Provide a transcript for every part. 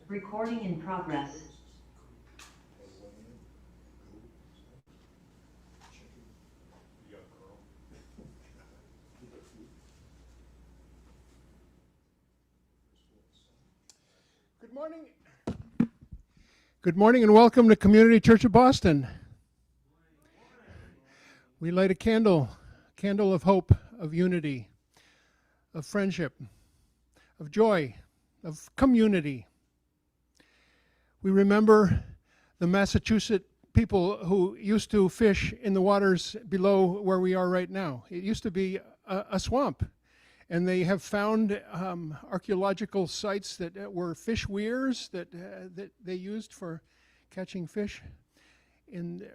Recording in progress. Good morning. Good morning and welcome to Community Church of Boston. We light a candle of hope, of unity, of friendship, of joy, of community. We remember the Massachusetts people who used to fish in the waters below where we are right now. It used to be a swamp, and they have found archaeological sites that were fish weirs that they used for catching fish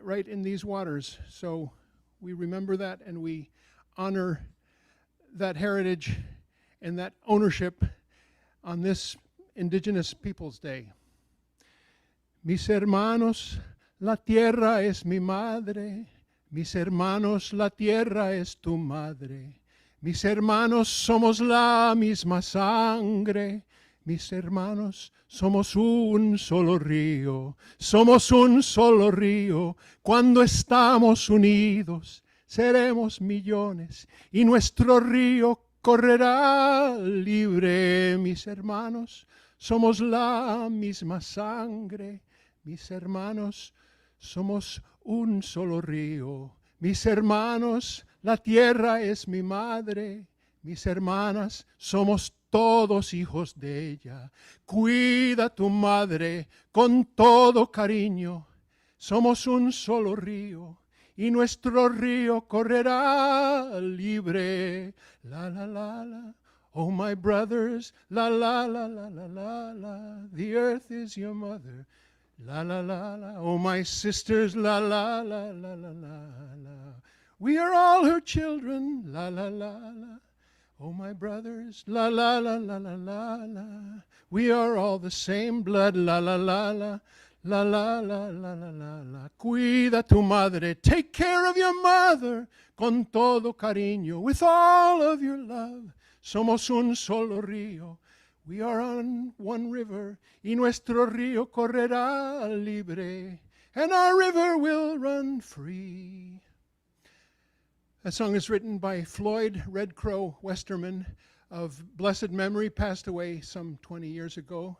right in these waters. So we remember that and we honor that heritage and that ownership on this Indigenous Peoples Day. Mis hermanos, la tierra es mi madre. Mis hermanos, la tierra es tu madre. Mis hermanos, somos la misma sangre. Mis hermanos, somos un solo río. Somos un solo río. Cuando estamos unidos, seremos millones. Y nuestro río correrá libre. Mis hermanos, somos la misma sangre. Mis hermanos, somos un solo río. Mis hermanos, la tierra es mi madre. Mis hermanas, somos todos hijos de ella. Cuida tu madre con todo cariño. Somos un solo río y nuestro río correrá libre. La la la la. Oh my brothers, la la la la la la la. The earth is your mother. La la la la. Oh my sisters, la la la la la la la. We are all her children, la la la la. Oh my brothers, la la la la la la la. We are all the same blood, la la la la. La la la la la la la. Cuida tu madre, take care of your mother con todo cariño, with all of your love. Somos un solo río. We are on one river, y nuestro río correrá libre, and our river will run free. That song is written by Floyd Red Crow Westerman of blessed memory, passed away some 20 years ago.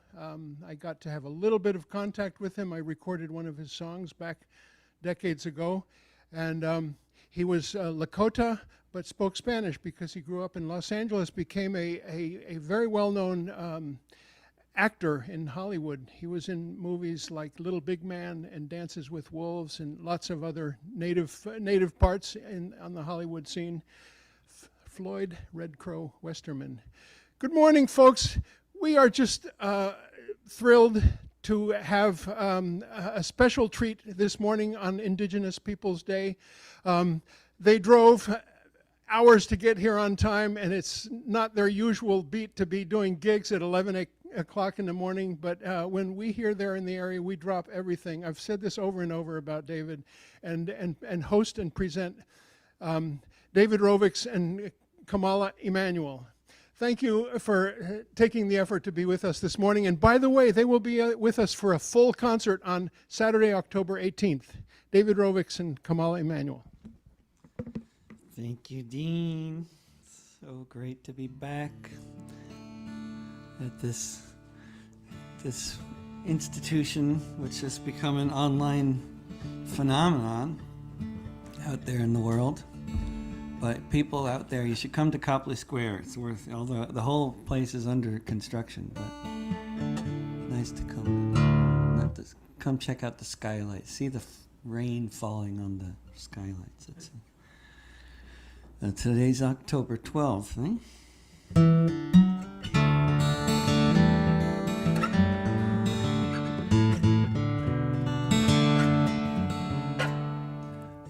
I got to have a little bit of contact with him. I recorded one of his songs back decades ago, and he was Lakota, but spoke Spanish because he grew up in Los Angeles, became a very well-known actor in Hollywood. He was in movies like Little Big Man and Dances with Wolves and lots of other native parts on the Hollywood scene. Floyd Red Crow Westerman. Good morning, folks. We are just thrilled to have a special treat this morning on Indigenous Peoples Day. They drove hours to get here on time, and it's not their usual beat to be doing gigs at 11 o'clock in the morning, but when we hear they're in the area, we drop everything. I've said this over and over about David, and host and present David Rovix and Kamala Emanuel. Thank you for taking the effort to be with us this morning. And by the way, they will be with us for a full concert on Saturday, October 18th. David Rovix and Kamala Emanuel. Thank you, Dean. So great to be back at this institution, which has become an online phenomenon out there in the world. But people out there, you should come to Copley Square. It's worth, although the whole place is under construction, but nice to come check out the skylights. See the rain falling on the skylights. Today's October 12th, eh?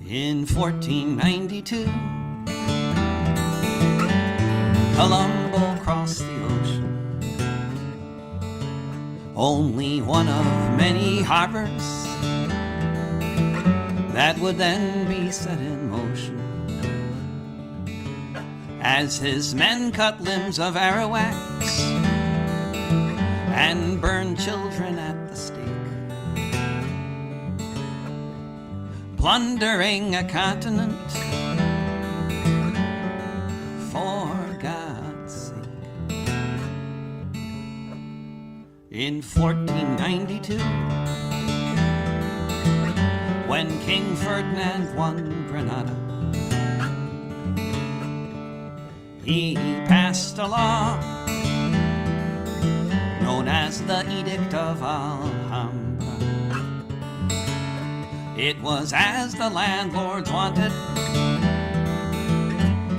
In 1492, Columbo crossed the ocean, only one of many harbors that would then be set in motion. As his men cut limbs of Arawaks and burn children at the stake, plundering a continent for God's sake. In 1492, when King Ferdinand won Granada, he passed a law known as the Edict of Alhambra. It was as the landlords wanted,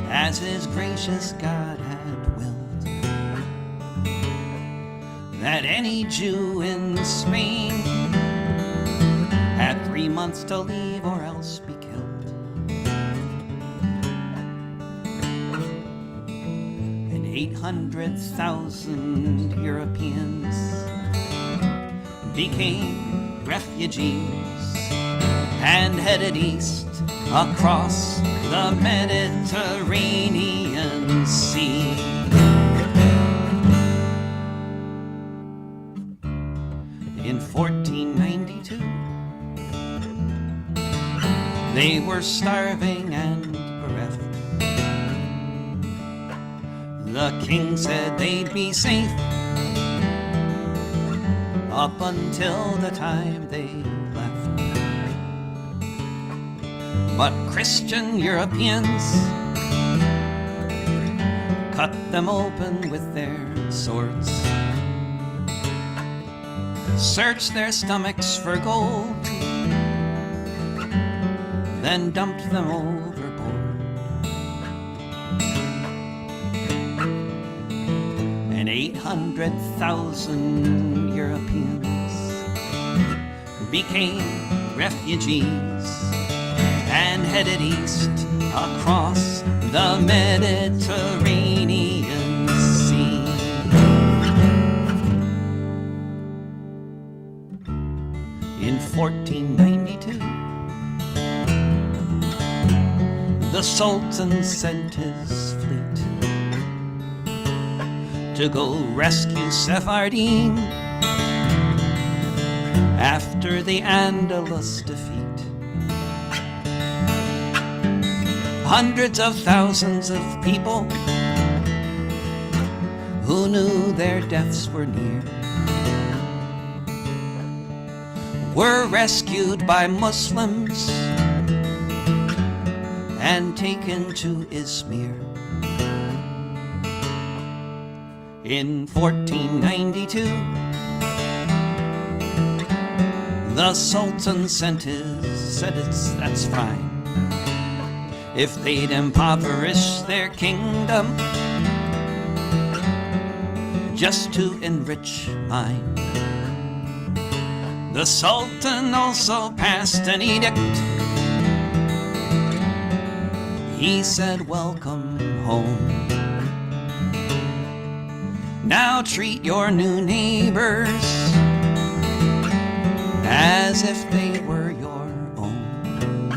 as his gracious God had willed, that any Jew in Spain had 3 months to leave or else be killed. And 800,000 Europeans became refugees and headed east across the Mediterranean Sea. In 1492, they were starving and bereft. The king said they'd be safe up until the time they left. But Christian Europeans cut them open with their swords, searched their stomachs for gold, then dumped them overboard. And 800,000 Europeans became refugees and headed east across the Mediterranean Sea. In 1492, the Sultan sent his fleet to go rescue Sephardim after the Andalus defeat. Hundreds of thousands of people who knew their deaths were near were rescued by Muslims and taken to Izmir. In 1492, the Sultan said that's fine if they'd impoverish their kingdom just to enrich mine. The Sultan also passed an edict. He said, welcome home. Now treat your new neighbors as if they were your own.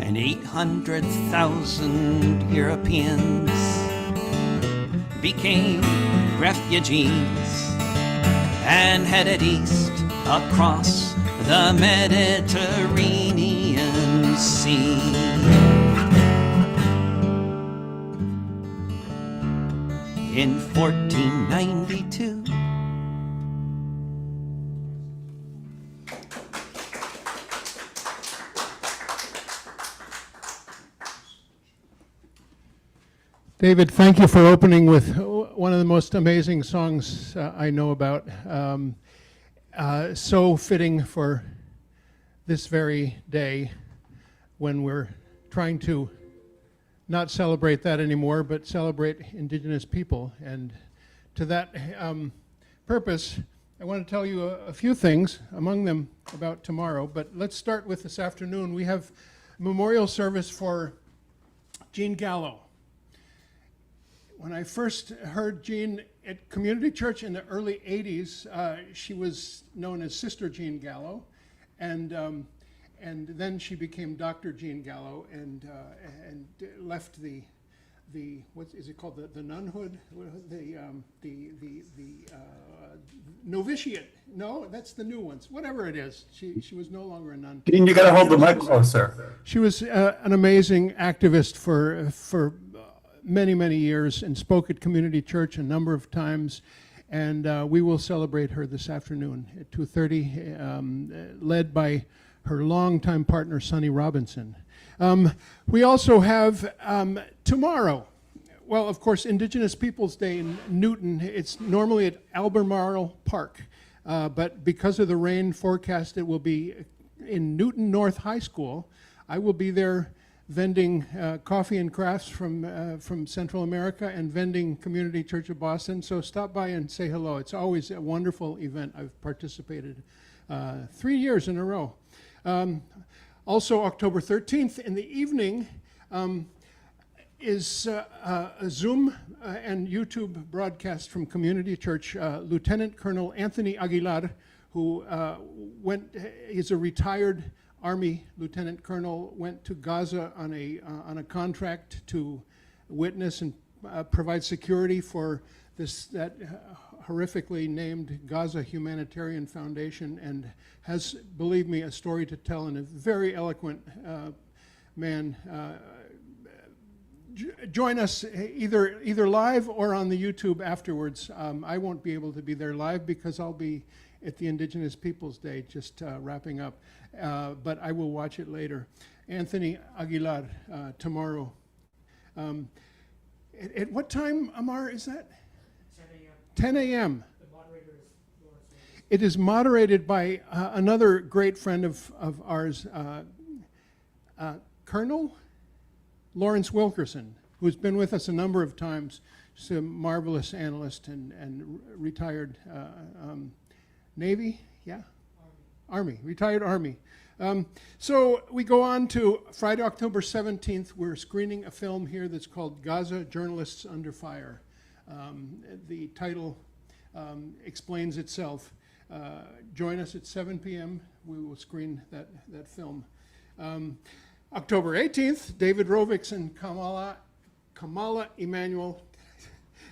And 800,000 Europeans became refugees and headed east across the Mediterranean Sea. In 1492, David, thank you for opening with one of the most amazing songs I know about. So fitting for this very day when we're trying to not celebrate that anymore, but celebrate Indigenous people. And to that purpose, I want to tell you a few things, among them about tomorrow, but let's start with this afternoon. We have a memorial service for Jean Gallo. When I first heard Jean at Community Church in the early 80s, she was known as Sister Jean Gallo, and then she became Dr. Jean Gallo and left the what is it called, the nunhood, the novitiate. No, that's the new ones. Whatever it is, she was no longer a nun. Dean, you got to hold the mic closer. She was an amazing activist for many years and spoke at community church a number of times. And we will celebrate her this afternoon at 2:30, led by her longtime partner, Sonny Robinson. We also have tomorrow, well, of course, Indigenous Peoples Day in Newton. It's normally at Albemarle Park, but because of the rain forecast, it will be in Newton North High School. I will be there vending coffee and crafts from Central America and vending Community Church of Boston. So stop by and say hello. It's always a wonderful event. I've participated 3 years in a row. Also, October 13th in the evening is a Zoom and YouTube broadcast from Community Church. Lieutenant Colonel Anthony Aguilar, who is a retired Army Lieutenant Colonel, went to Gaza on a contract to witness and provide security for that horrifically named Gaza Humanitarian Foundation, and has, believe me, a story to tell, and a very eloquent man. Join us either live or on the YouTube afterwards. I won't be able to be there live because I'll be at the Indigenous Peoples Day, just wrapping up. But I will watch it later. Anthony Aguilar, tomorrow. At what time, Amar, is that? 10 a.m. The moderator is Lawrence. It is moderated by another great friend of ours, Colonel Lawrence Wilkerson, who's been with us a number of times. He's a marvelous analyst and retired Navy, yeah? Army, retired Army. So we go on to Friday, October 17th. We're screening a film here that's called Gaza Journalists Under Fire. The title explains itself. Join us at 7 p.m. We will screen that film. October 18th, David Rovics and Kamala Emanuel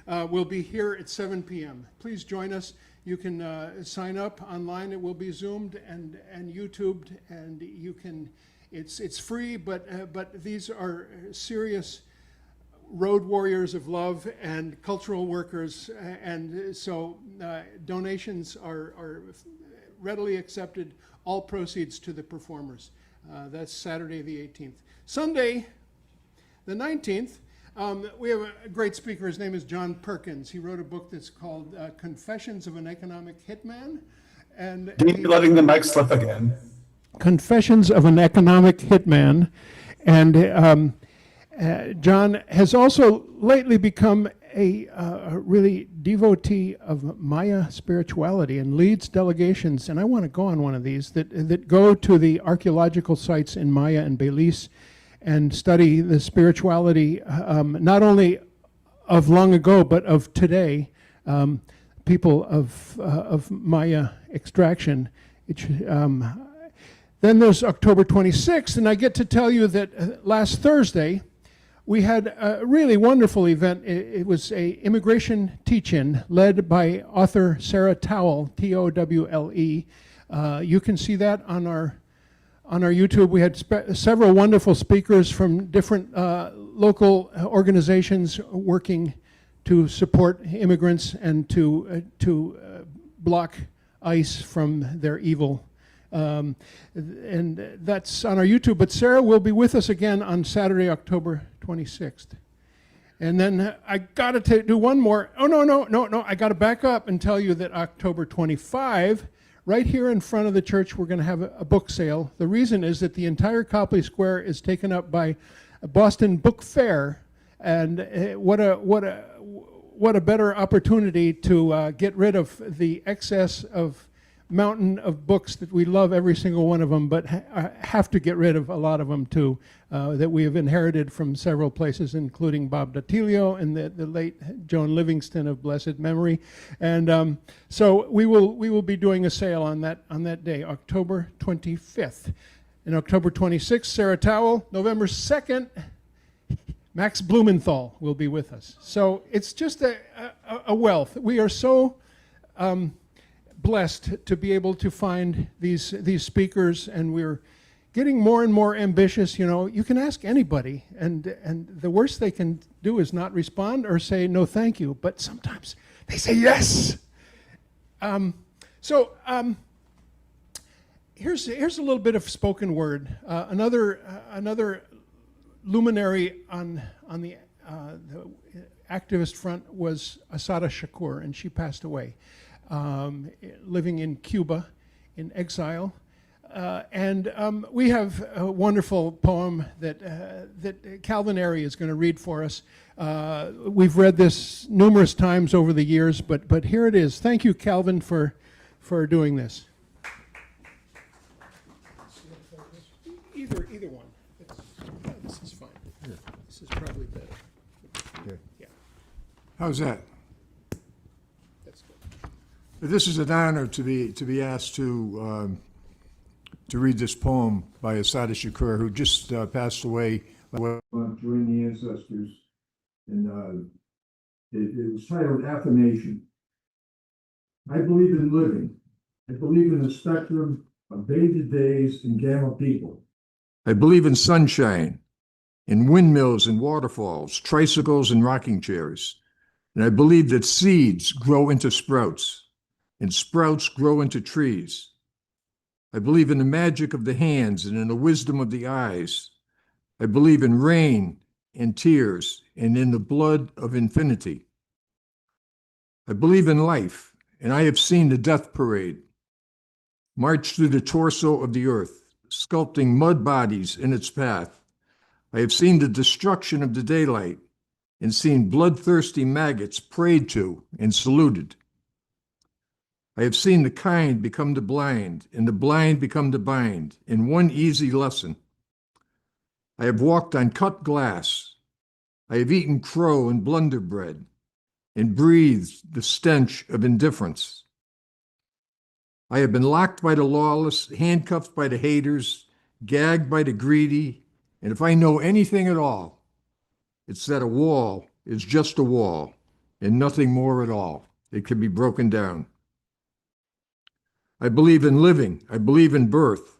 will be here at 7 p.m. Please join us. You can sign up online. It will be Zoomed and YouTubed, and you can. It's free, but these are serious road warriors of love and cultural workers, and so donations are readily accepted. All proceeds to the performers. That's Saturday the 18th. Sunday, the 19th. We have a great speaker. His name is John Perkins. He wrote a book that's called Confessions of an Economic Hitman. And Dean, you're letting the mic slip again. Confessions of an Economic Hitman. And John has also lately become a really devotee of Maya spirituality and leads delegations, and I want to go on one of these, that go to the archaeological sites in Maya and Belize and study the spirituality, not only of long ago, but of today, people of Maya extraction. Then there's October 26th, and I get to tell you that last Thursday, we had a really wonderful event. It was a immigration teach-in led by author Sarah Towle, T-O-W-L-E. You can see that on our YouTube. We had several wonderful speakers from different local organizations working to support immigrants and to block ICE from their evil. And that's on our YouTube. But Sarah will be with us again on Saturday, October 26th. And then I got to do one more. Oh, no. I got to back up and tell you that October 25, right here in front of the church, we're going to have a book sale. The reason is that the entire Copley Square is taken up by a Boston Book Fair. And what a better opportunity to get rid of the excess of mountain of books that we love, every single one of them, but have to get rid of a lot of them too, that we have inherited from several places, including Bob Datilio and the late Joan Livingston of blessed memory. And so we will be doing a sale on that day, October 25th. And October 26th, Sarah Towle. November 2nd, Max Blumenthal will be with us. So it's just a wealth. We are so blessed to be able to find these speakers, and we're getting more and more ambitious. You know, you can ask anybody, and the worst they can do is not respond or say no thank you, but sometimes they say yes. Here's a little bit of spoken word. Another luminary on the activist front was Asada Shakur, and she passed away, living in Cuba in exile. We have a wonderful poem that Calvin Airy is going to read for us. We've read this numerous times over the years, but here it is. Thank you, Calvin, for doing this. Either one. This is fine. Yeah. This is probably better. Yeah. Yeah, How's that? that's good. This is an honor to be asked to read this poem by Asada Shakur, who just passed away. Join the ancestors, and it was titled Affirmation. I believe in living. I believe in the spectrum of bathed days and gamma people. I believe in sunshine, in windmills and waterfalls, tricycles and rocking chairs. And I believe that seeds grow into sprouts, and sprouts grow into trees. I believe in the magic of the hands and in the wisdom of the eyes. I believe in rain and tears and in the blood of infinity. I believe in life, and I have seen the death parade march through the torso of the earth, sculpting mud bodies in its path. I have seen the destruction of the daylight and seen bloodthirsty maggots prayed to and saluted. I have seen the kind become the blind and the blind become the bind in one easy lesson. I have walked on cut glass. I have eaten crow and blunder bread and breathed the stench of indifference. I have been locked by the lawless, handcuffed by the haters, gagged by the greedy, and if I know anything at all, it's that a wall is just a wall and nothing more at all. It can be broken down. I believe in living. I believe in birth.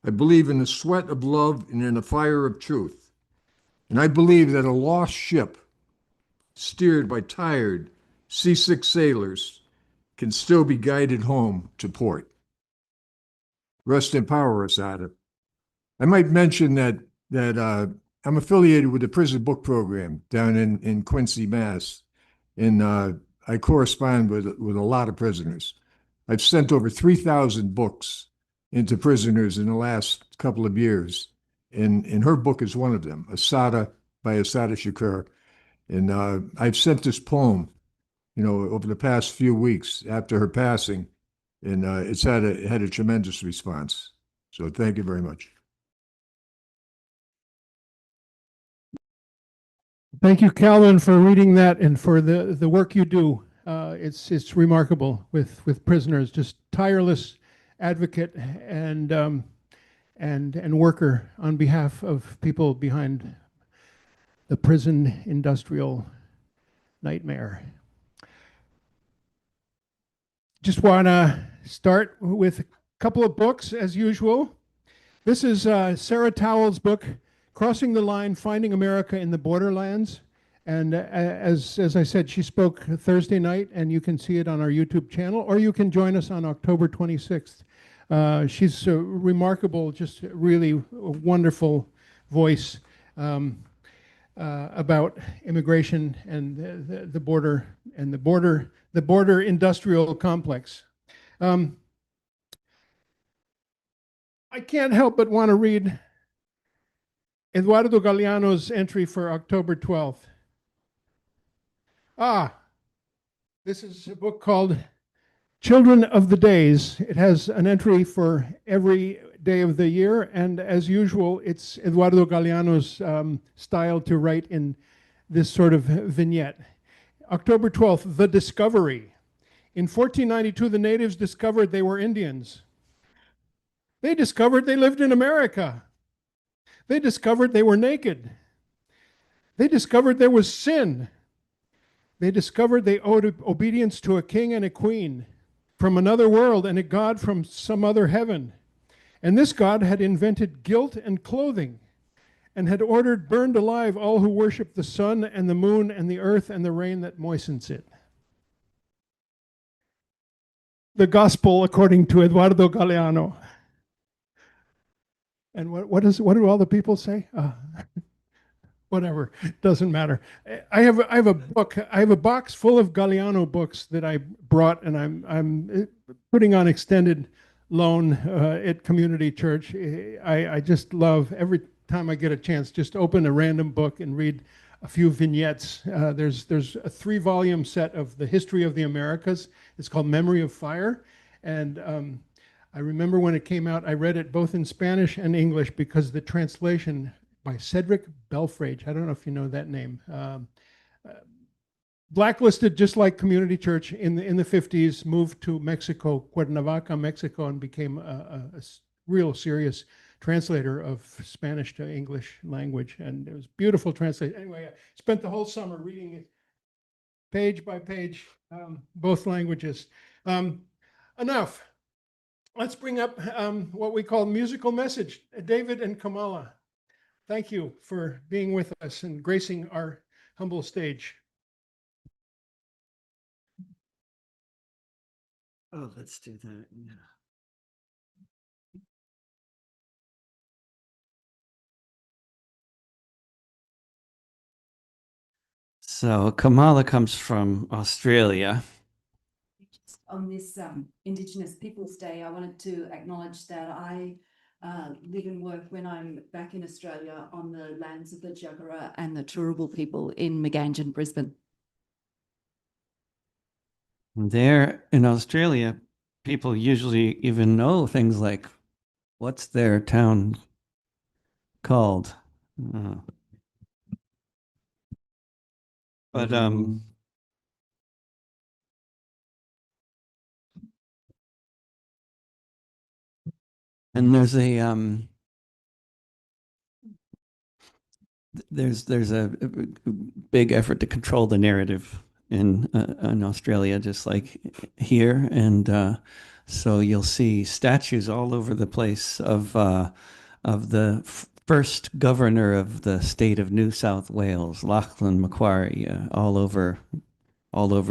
I believe in the sweat of love and in the fire of truth. And I believe that a lost ship, steered by tired, seasick sailors, can still be guided home to port. Rest in power, Asada. I might mention that I'm affiliated with the prison book program down in Quincy, Mass. And I correspond with a lot of prisoners. I've sent over 3,000 books into prisoners in the last couple of years. And her book is one of them, Asada by Asada Shakur. And I've sent this poem, over the past few weeks after her passing, and it's had a tremendous response. So thank you very much. Thank you, Calvin, for reading that and for the work you do. It's remarkable with prisoners, just tireless advocate and worker on behalf of people behind the prison industrial nightmare. Just want to start with a couple of books as usual. This is Sarah Towell's book, Crossing the Line, Finding America in the Borderlands. And as I said, she spoke Thursday night, and you can see it on our YouTube channel, or you can join us on October 26th. She's a remarkable, just really wonderful voice about immigration and the border and the border industrial complex. I can't help but want to read Eduardo Galeano's entry for October 12th. This is a book called Children of the Days. It has an entry for every day of the year, and as usual, it's Eduardo Galeano's style to write in this sort of vignette. October 12th, The Discovery. In 1492, the natives discovered they were Indians. They discovered they lived in America. They discovered they were naked. They discovered there was sin. They discovered they owed obedience to a king and a queen from another world and a god from some other heaven. And this god had invented guilt and clothing and had ordered burned alive all who worship the sun and the moon and the earth and the rain that moistens it. The gospel according to Eduardo Galeano. And what do all the people say? Whatever, doesn't matter. I have a book. I have a box full of Galeano books that I brought, and I'm putting on extended loan at Community Church. I just love every time I get a chance, just open a random book and read a few vignettes. There's a 3-volume set of the history of the Americas. It's called Memory of Fire, and I remember when it came out, I read it both in Spanish and English because the translation by Cedric Belfrage, I don't know if you know that name, blacklisted just like Community Church in the 50s, moved to Mexico, Cuernavaca, Mexico, and became a real serious translator of Spanish to English language. And it was beautiful translation. Anyway, I spent the whole summer reading it page by page, both languages. Enough. Let's bring up what we call musical message. David and Kamala, thank you for being with us and gracing our humble stage. Oh, let's do that. Yeah. So Kamala comes from Australia. On this Indigenous Peoples Day, I wanted to acknowledge that I live and work when I'm back in Australia on the lands of the Jagera and the Turrbal people in Maganjan, Brisbane. There in Australia, people usually even know things like, what's their town called? But and there's a big effort to control the narrative in Australia, just like here, and so you'll see statues all over the place of the first governor of the state of New South Wales, Lachlan Macquarie, all over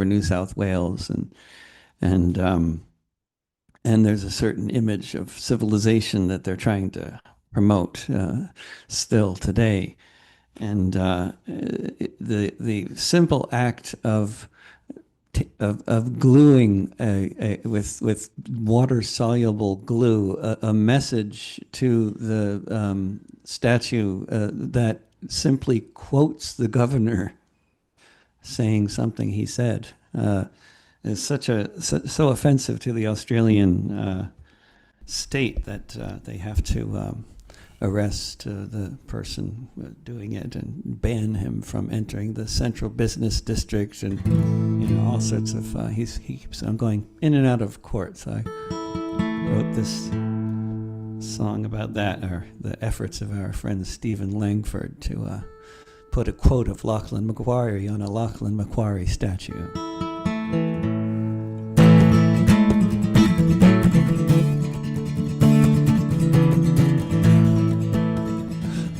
New South Wales, and there's a certain image of civilization that they're trying to promote still today. And the simple act of gluing with water soluble glue a message to the statue that simply quotes the governor saying something he said is so offensive to the Australian state that they have to arrest the person doing it and ban him from entering the central business district, and all sorts of he keeps on going in and out of court. So I wrote this song about that, or the efforts of our friend Stephen Langford to put a quote of Lachlan Macquarie on a Lachlan Macquarie statue.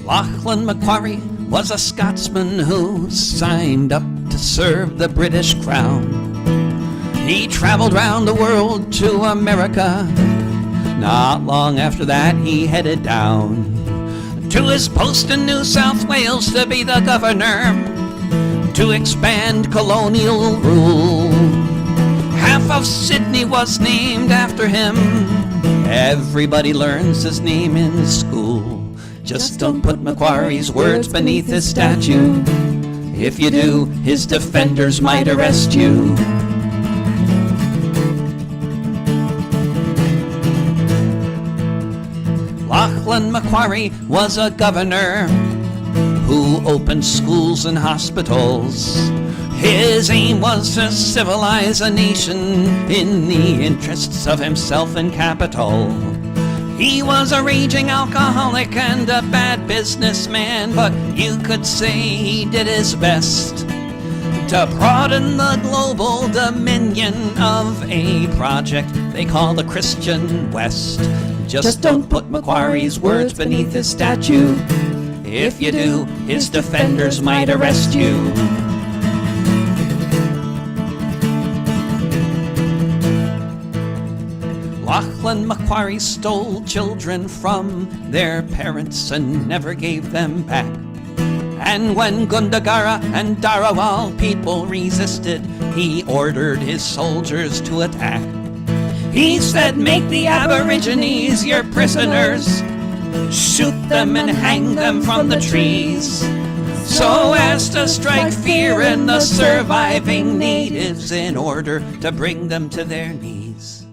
Lachlan Macquarie was a Scotsman who signed up to serve the British Crown. He traveled round the world to America. Not long after that, he headed down to his post in New South Wales to be the governor, to expand colonial rule. Half of Sydney was named after him. Everybody learns his name in school. Just don't put Macquarie's words beneath his statue. If you do, his defenders might arrest you. Lachlan Macquarie was a governor who opened schools and hospitals. His aim was to civilize a nation in the interests of himself and capital. He was a raging alcoholic and a bad businessman, but you could say he did his best to broaden the global dominion of a project they call the Christian West. Just don't put Macquarie's words beneath his statue. If you do, his defenders might arrest you. Lachlan Macquarie stole children from their parents and never gave them back. And when Gundagara and Darawal people resisted, he ordered his soldiers to attack. He said, make the Aborigines your prisoners, shoot them and hang them from the trees, so as to strike fear in the surviving natives in order to bring them to their knees.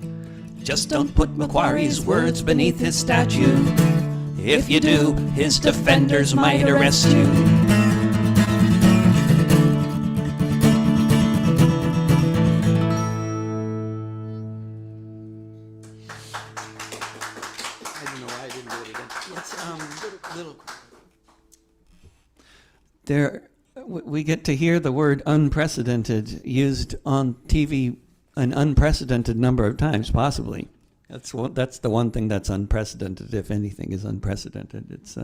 Just don't put Macquarie's words beneath his statue. If you do, his defenders might arrest you. I don't know why I didn't do it again. We get to hear the word unprecedented used on TV an unprecedented number of times, possibly. That's the one thing that's unprecedented, if anything is unprecedented. It's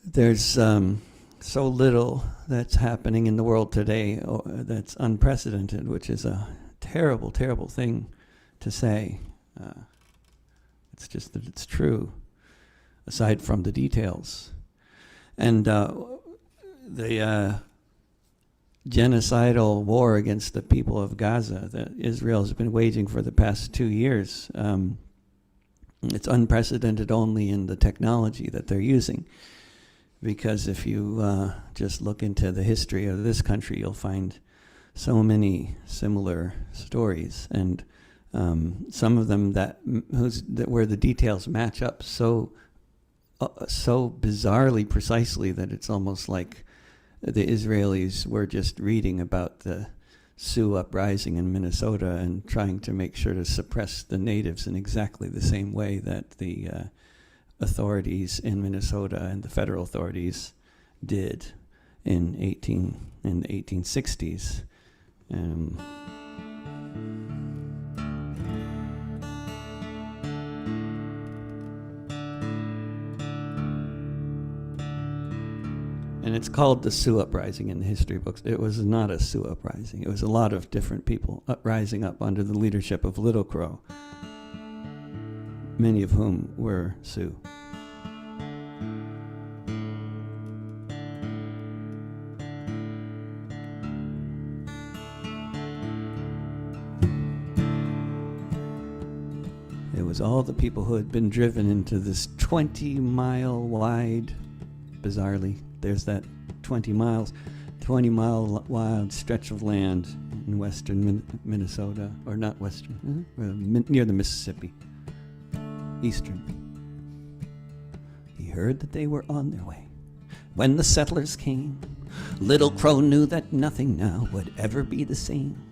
there's so little that's happening in the world today that's unprecedented, which is a terrible, terrible thing to say. It's just that it's true, aside from the details. And the genocidal war against the people of Gaza that Israel has been waging for the past 2 years. It's unprecedented only in the technology that they're using. Because if you just look into the history of this country, you'll find so many similar stories, and some of them where the details match up so bizarrely precisely that it's almost like the Israelis were just reading about the Sioux uprising in Minnesota and trying to make sure to suppress the natives in exactly the same way that the authorities in Minnesota and the federal authorities did in the 1860s. And it's called the Sioux Uprising in the history books. It was not a Sioux uprising. It was a lot of different people rising up under the leadership of Little Crow, many of whom were Sioux. It was all the people who had been driven into this 20-mile wide, bizarrely, there's that 20-mile wide stretch of land in western Minnesota, or not western, near the Mississippi, eastern. He heard that they were on their way. When the settlers came, Little Crow knew that nothing now would ever be the same.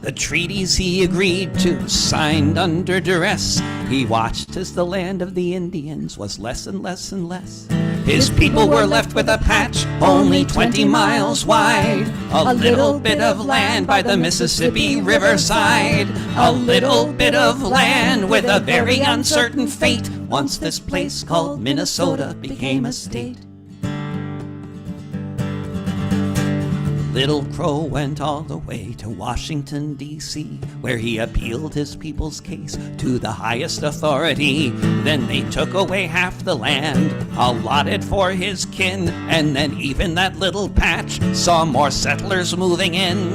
The treaties he agreed to, signed under duress, he watched as the land of the Indians was less and less and less. His people were left with a patch only 20 miles wide, a little bit of land by the Mississippi riverside, a little bit of land with a very uncertain fate once this place called Minnesota became a state. Little Crow went all the way to Washington, D.C., where he appealed his people's case to the highest authority. Then they took away half the land allotted for his kin, and then even that little patch saw more settlers moving in.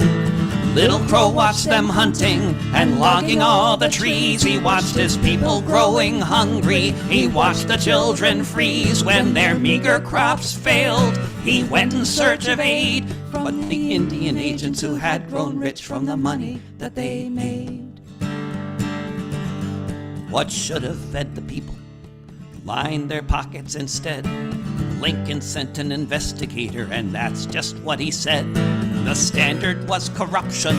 Little Crow watched them hunting and logging all the trees. He watched his people growing hungry. He watched the children freeze when their meager crops failed. He went in search of aid, but the Indian agents who had grown rich from the money that they made. What should have fed the people lined their pockets instead. Lincoln sent an investigator, and that's just what he said. The standard was corruption,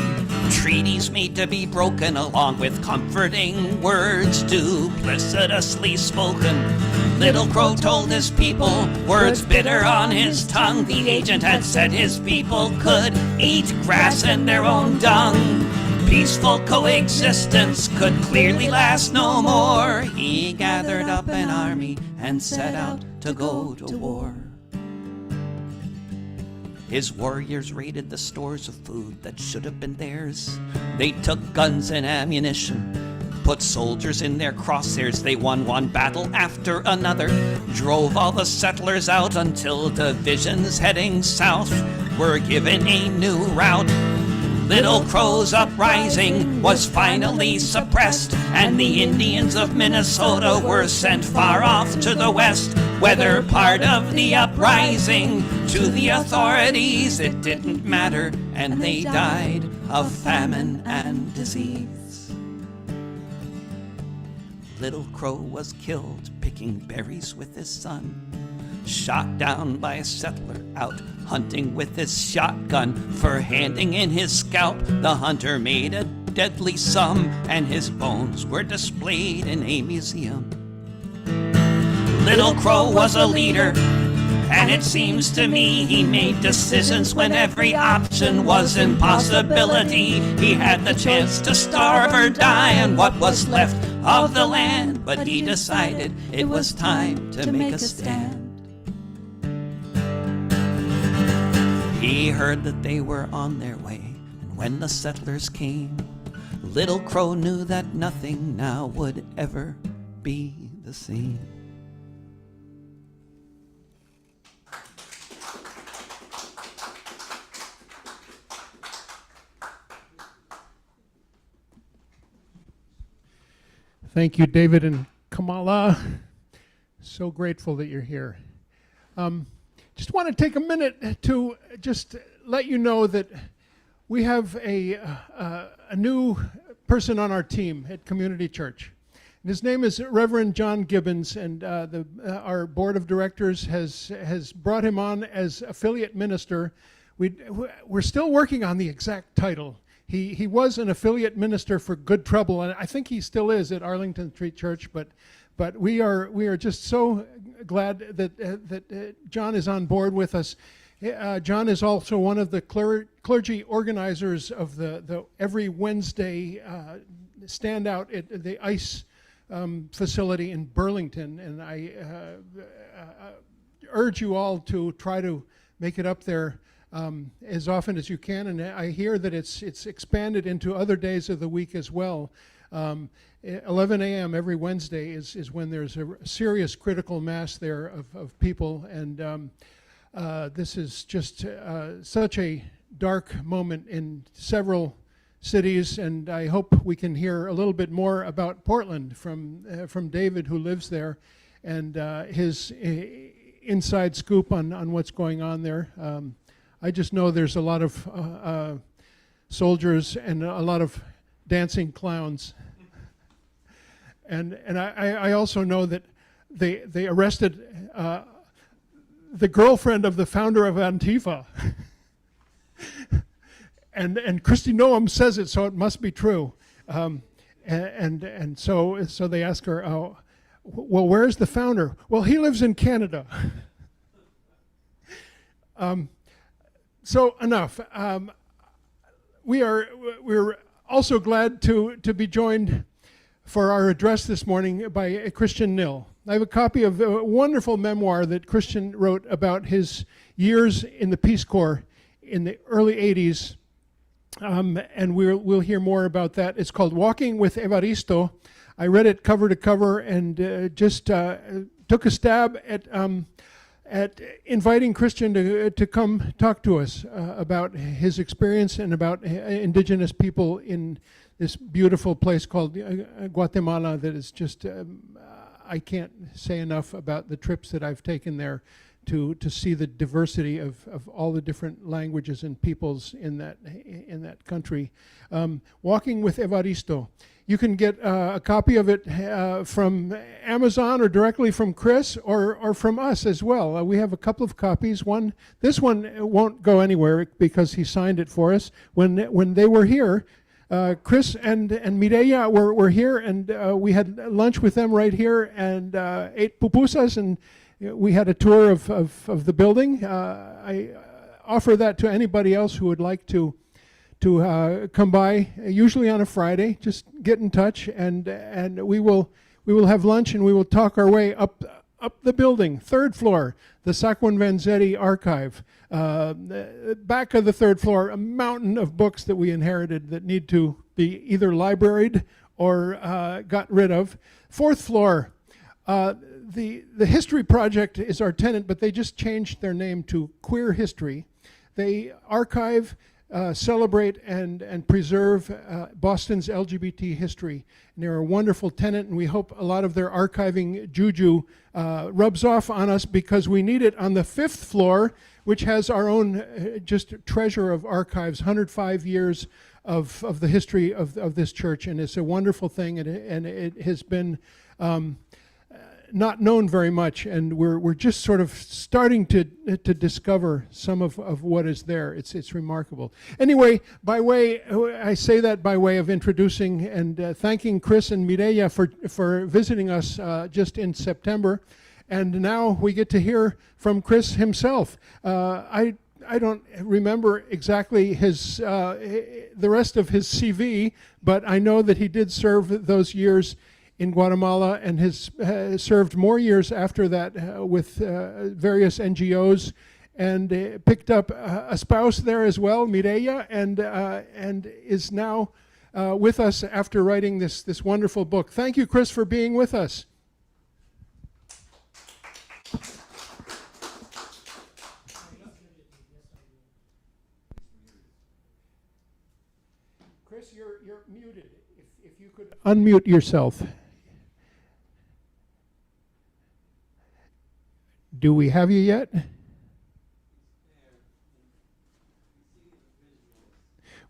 treaties made to be broken, along with comforting words duplicitously spoken. Little Crow told his people, words bitter on his tongue. The agent had said his people could eat grass and their own dung. Peaceful coexistence could clearly last no more. He gathered up an army and set out to go to war. His warriors raided the stores of food that should have been theirs. They took guns and ammunition, put soldiers in their crosshairs. They won one battle after another, drove all the settlers out until divisions heading south were given a new route. Little Crow's uprising was finally suppressed, and the Indians of Minnesota were sent far off to the west. Whether part of the uprising, to the authorities it didn't matter, and they died of famine and disease. Little Crow was killed picking berries with his son, shot down by a settler out hunting with his shotgun. For handing in his scalp, the hunter made a deadly sum, and his bones were displayed in a museum. Little Crow was a leader, and it seems to me he made decisions when every option was impossibility. He had the chance to starve or die on what was left of the land, but he decided it was time to make a stand. He heard that they were on their way, and when the settlers came, Little Crow knew that nothing now would ever be the same. Thank you, David and Kamala. So grateful that you're here. Just want to take a minute to just let you know that we have a new person on our team at Community Church. And his name is Reverend John Gibbons, and our board of directors has brought him on as affiliate minister. We're still working on the exact title. He was an affiliate minister for Good Trouble, and I think he still is at Arlington Street Church, but we are just so glad that John is on board with us. John is also one of the clergy organizers of the every Wednesday standout at the ICE facility in Burlington, and I urge you all to try to make it up there as often as you can. And I hear that it's expanded into other days of the week as well. 11 a.m. every Wednesday is when there's a serious critical mass there of people, and this is just such a dark moment in several cities, and I hope we can hear a little bit more about Portland from David, who lives there, and his inside scoop on what's going on there. I just know there's a lot of soldiers and a lot of dancing clowns. And I also know that they arrested the girlfriend of the founder of Antifa. and Christy Noam says it, so it must be true. And so they ask her, oh, well, where's the founder? Well, he lives in Canada. So enough. We're also glad to be joined for our address this morning by Christian Nill. I have a copy of a wonderful memoir that Christian wrote about his years in the Peace Corps in the early 80s, and we'll hear more about that. It's called Walking with Evaristo. I read it cover to cover and just took a stab at inviting Christian to come talk to us about his experience and about indigenous people in this beautiful place called Guatemala that is just, I can't say enough about the trips that I've taken there to see the diversity of all the different languages and peoples in that country. Walking with Evaristo. You can get a copy of it from Amazon or directly from Chris or from us as well. We have a couple of copies. This one won't go anywhere because he signed it for us. When they were here, Chris and Mireya were here, and we had lunch with them right here and ate pupusas, and we had a tour of the building. I offer that to anybody else who would like to come by, usually on a Friday. Just get in touch, and we will have lunch, and we will talk our way up the building. Third floor, the Sakwan Vanzetti archive. Back of the third floor, a mountain of books that we inherited that need to be either libraried or got rid of. Fourth floor, the History Project is our tenant, but they just changed their name to Queer History. They archive, celebrate, and preserve Boston's LGBT history. And they're a wonderful tenant, and we hope a lot of their archiving juju rubs off on us, because we need it on the fifth floor, which has our own just treasure of archives, 105 years of the history of this church. And it's a wonderful thing, and it has been not known very much, and we're just sort of starting to discover some of what is there. It's remarkable. Anyway, I say that by way of introducing and thanking Chris and Mireya for visiting us just in September, and now we get to hear from Chris himself. I don't remember exactly the rest of his CV, but I know that he did serve those years in Guatemala, and has served more years after that with various NGOs, and picked up a spouse there as well, Mireya, and is now with us after writing this wonderful book. Thank you, Chris, for being with us. Chris, you're muted. If you could unmute yourself. Do we have you yet?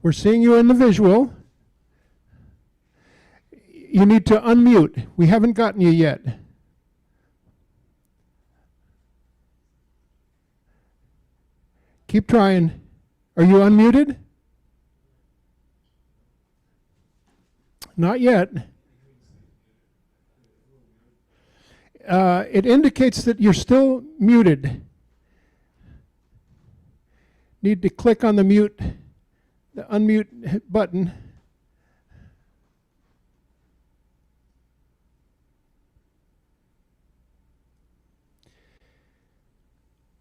We're seeing you in the visual. You need to unmute. We haven't gotten you yet. Keep trying. Are you unmuted? Not yet. It indicates that you're still muted. Need to click on the unmute button.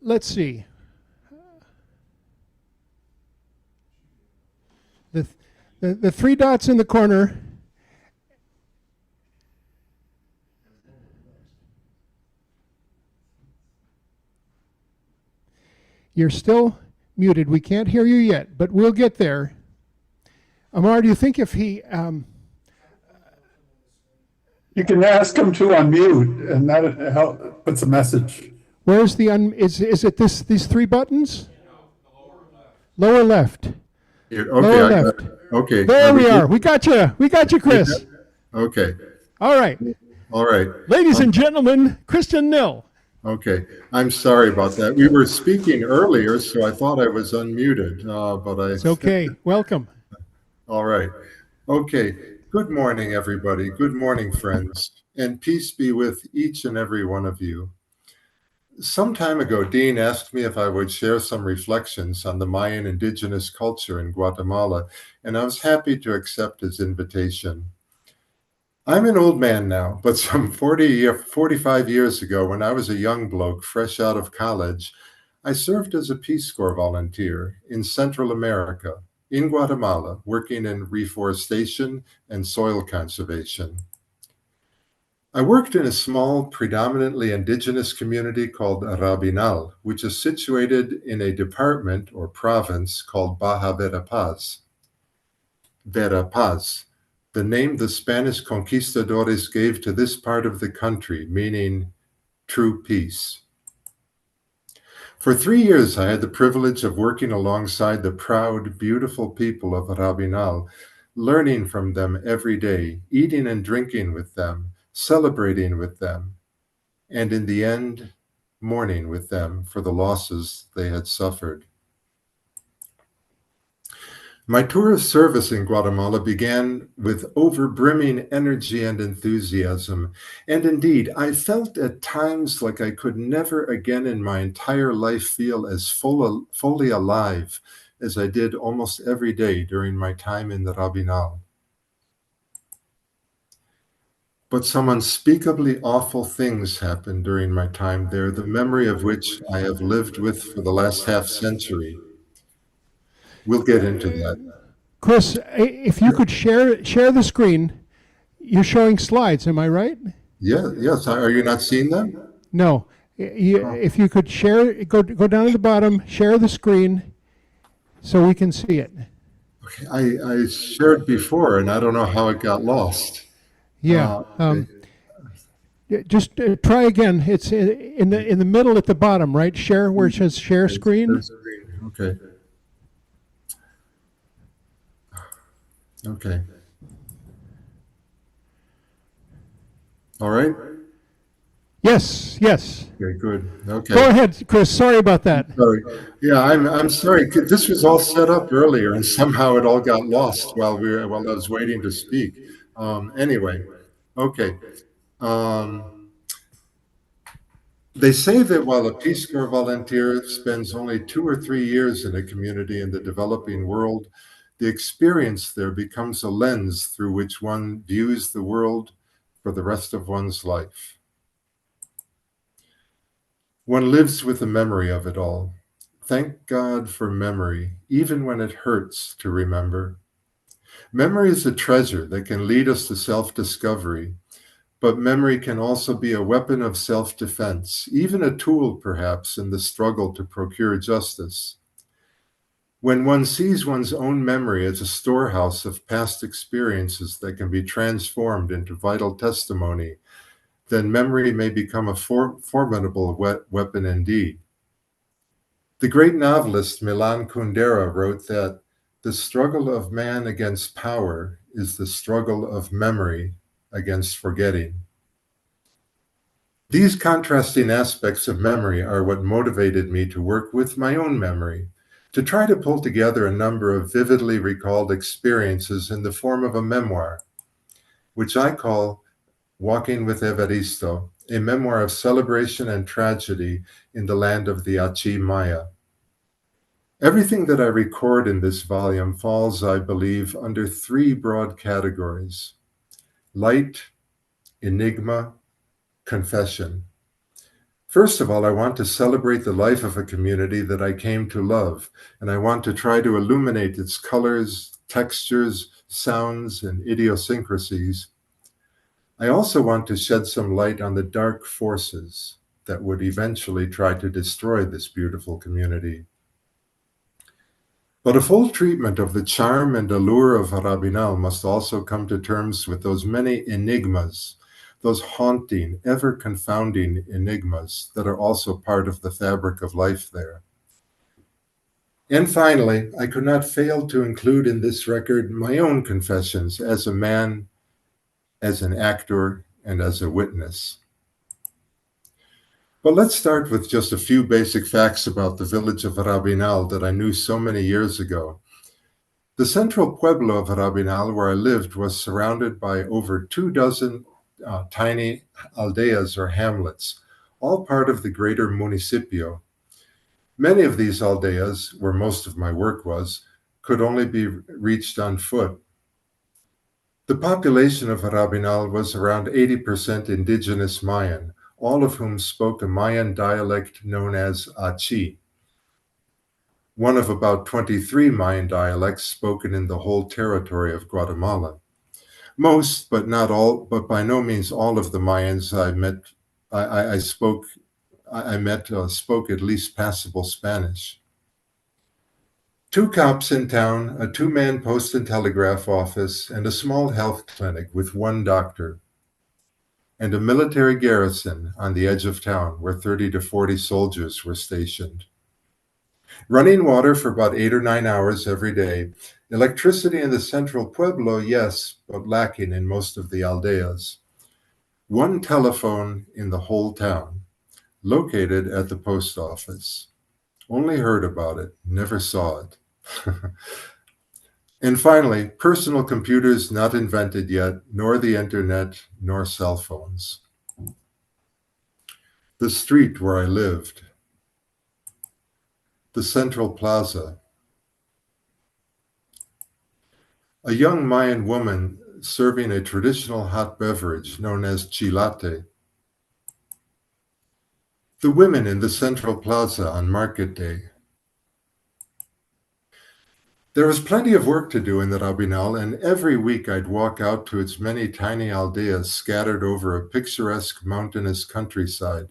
Let's see. The three dots in the corner. You're still muted. We can't hear you yet, but we'll get there. Amar, do you think if he... You can ask him to unmute, and that puts a message. Where's the... Is it these three buttons? Lower left. Okay, Lower left. Okay. There we are. We got you. We got you, Chris. Okay. All right. All right. Ladies and gentlemen, Christian Nill. Okay. I'm sorry about that. We were speaking earlier, so I thought I was unmuted, but I... It's okay. Welcome. All right. Okay. Good morning, everybody. Good morning, friends. And peace be with each and every one of you. Some time ago, Dean asked me if I would share some reflections on the Mayan indigenous culture in Guatemala, and I was happy to accept his invitation. I'm an old man now, but some 45 years ago, when I was a young bloke fresh out of college, I served as a Peace Corps volunteer in Central America, in Guatemala, working in reforestation and soil conservation. I worked in a small, predominantly indigenous community called Rabinal, which is situated in a department or province called Baja Verapaz. Verapaz, the name the Spanish conquistadores gave to this part of the country, meaning true peace. For 3 years, I had the privilege of working alongside the proud, beautiful people of Rabinal, learning from them every day, eating and drinking with them, celebrating with them, and in the end, mourning with them for the losses they had suffered. My tour of service in Guatemala began with overbrimming energy and enthusiasm, and indeed, I felt at times like I could never again in my entire life feel as fully alive as I did almost every day during my time in the Rabinal. But some unspeakably awful things happened during my time there, the memory of which I have lived with for the last half century. We'll get into that. Chris, if you could share the screen, you're showing slides, am I right? Yeah, yes. Are you not seeing them? No. If you could share, go down to the bottom, share the screen so we can see it. Okay, I shared before, and I don't know how it got lost. Yeah. Okay. Just try again. It's in the middle at the bottom, right? Share where it says share screen. Okay. Okay. All right. Yes. Okay, good. Okay. Go ahead, Chris. Sorry about that. Sorry. Yeah, I'm sorry. This was all set up earlier, and somehow it all got lost while I was waiting to speak. Anyway, okay. They say that while a Peace Corps volunteer spends only 2 or 3 years in a community in the developing world, the experience there becomes a lens through which one views the world for the rest of one's life. One lives with the memory of it all. Thank God for memory, even when it hurts to remember. Memory is a treasure that can lead us to self-discovery, but memory can also be a weapon of self-defense, even a tool, perhaps, in the struggle to procure justice. When one sees one's own memory as a storehouse of past experiences that can be transformed into vital testimony, then memory may become a formidable weapon indeed. The great novelist Milan Kundera wrote that the struggle of man against power is the struggle of memory against forgetting. These contrasting aspects of memory are what motivated me to work with my own memory, to try to pull together a number of vividly recalled experiences in the form of a memoir, which I call Walking with Evaristo, a memoir of celebration and tragedy in the land of the Achi Maya. Everything that I record in this volume falls, I believe, under 3 broad categories: light, enigma, confession. First of all, I want to celebrate the life of a community that I came to love, and I want to try to illuminate its colors, textures, sounds, and idiosyncrasies. I also want to shed some light on the dark forces that would eventually try to destroy this beautiful community. But a full treatment of the charm and allure of Rabinal must also come to terms with those many enigmas, those haunting, ever-confounding enigmas that are also part of the fabric of life there. And finally, I could not fail to include in this record my own confessions as a man, as an actor, and as a witness. But let's start with just a few basic facts about the village of Rabinal that I knew so many years ago. The central pueblo of Rabinal, where I lived, was surrounded by over 24 tiny aldeas or hamlets, all part of the greater municipio. Many of these aldeas, where most of my work was, could only be reached on foot. The population of Rabinal was around 80% indigenous Mayan, all of whom spoke a Mayan dialect known as Achi, one of about 23 Mayan dialects spoken in the whole territory of Guatemala. Most, but not all, but by no means all of the Mayans I met spoke at least passable Spanish. 2 cops in town, a 2-man post and telegraph office, and a small health clinic with 1 doctor, and a military garrison on the edge of town where 30 to 40 soldiers were stationed. Running water for about 8 or 9 hours every day Electricity in the central pueblo, yes, but lacking in most of the aldeas. One telephone in the whole town, located at the post office. Only heard about it, never saw it. And finally, personal computers not invented yet, nor the internet, nor cell phones. The street where I lived. The Central Plaza. A young Mayan woman serving a traditional hot beverage known as chilate. The women in the Central Plaza on market day. There was plenty of work to do in the Rabinal, and every week I'd walk out to its many tiny aldeas scattered over a picturesque mountainous countryside.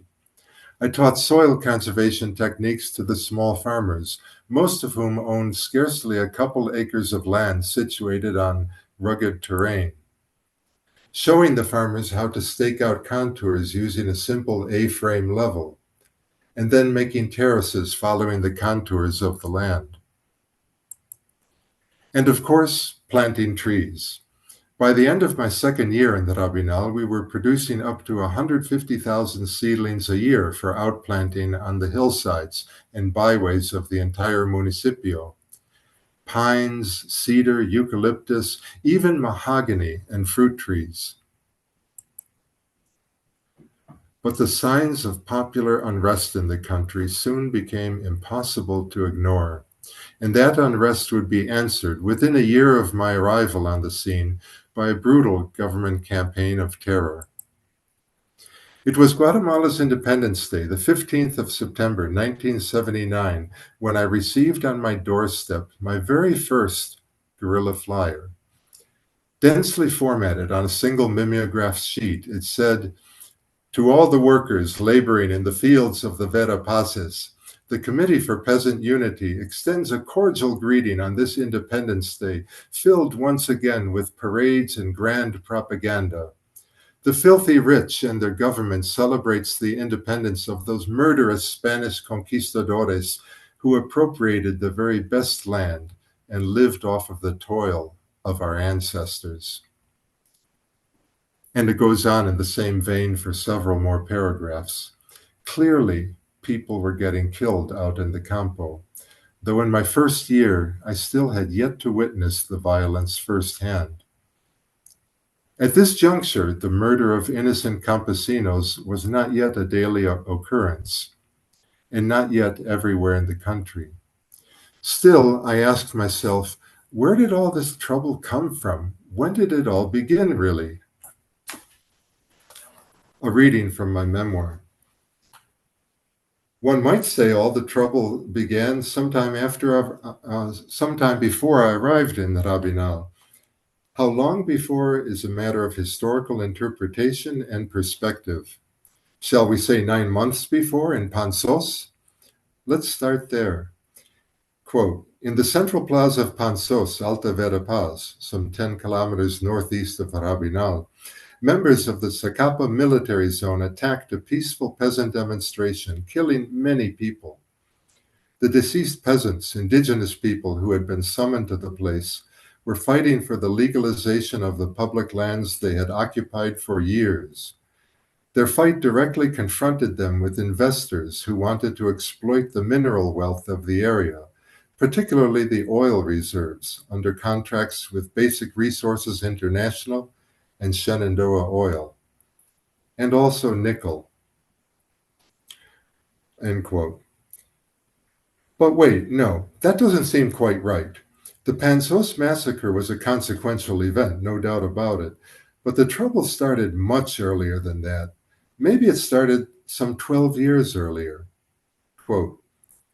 I taught soil conservation techniques to the small farmers, most of whom owned scarcely a couple acres of land situated on rugged terrain, showing the farmers how to stake out contours using a simple A-frame level, and then making terraces following the contours of the land. And of course, planting trees. By the end of my second year in the Rabinal, we were producing up to 150,000 seedlings a year for outplanting on the hillsides and byways of the entire municipio. Pines, cedar, eucalyptus, even mahogany and fruit trees. But the signs of popular unrest in the country soon became impossible to ignore, and that unrest would be answered within a year of my arrival on the scene by a brutal government campaign of terror. It was Guatemala's Independence Day, the 15th of September, 1979, when I received on my doorstep my very first guerrilla flyer. Densely formatted on a single mimeograph sheet, it said, "To all the workers laboring in the fields of the Vera Pazes, the Committee for Peasant Unity extends a cordial greeting on this Independence Day, filled once again with parades and grand propaganda. The filthy rich and their government celebrates the independence of those murderous Spanish conquistadores who appropriated the very best land and lived off of the toil of our ancestors." And it goes on in the same vein for several more paragraphs. Clearly, people were getting killed out in the campo, though in my first year, I still had yet to witness the violence firsthand. At this juncture, the murder of innocent campesinos was not yet a daily occurrence, and not yet everywhere in the country. Still, I asked myself, where did all this trouble come from? When did it all begin, really? A reading from my memoir. One might say all the trouble began sometime before I arrived in the Rabinal. How long before is a matter of historical interpretation and perspective. Shall we say 9 months before in Pansos? Let's start there. Quote, "In the central plaza of Pansos, Alta Verapaz, some 10 kilometers northeast of Rabinal, members of the Zacapa military zone attacked a peaceful peasant demonstration, killing many people. The deceased peasants, indigenous people who had been summoned to the place, were fighting for the legalization of the public lands they had occupied for years. Their fight directly confronted them with investors who wanted to exploit the mineral wealth of the area, particularly the oil reserves, under contracts with Basic Resources International and Shenandoah Oil, and also nickel." End quote. But wait, no, that doesn't seem quite right. The Pansos massacre was a consequential event, no doubt about it, but the trouble started much earlier than that. Maybe it started some 12 years earlier. Quote,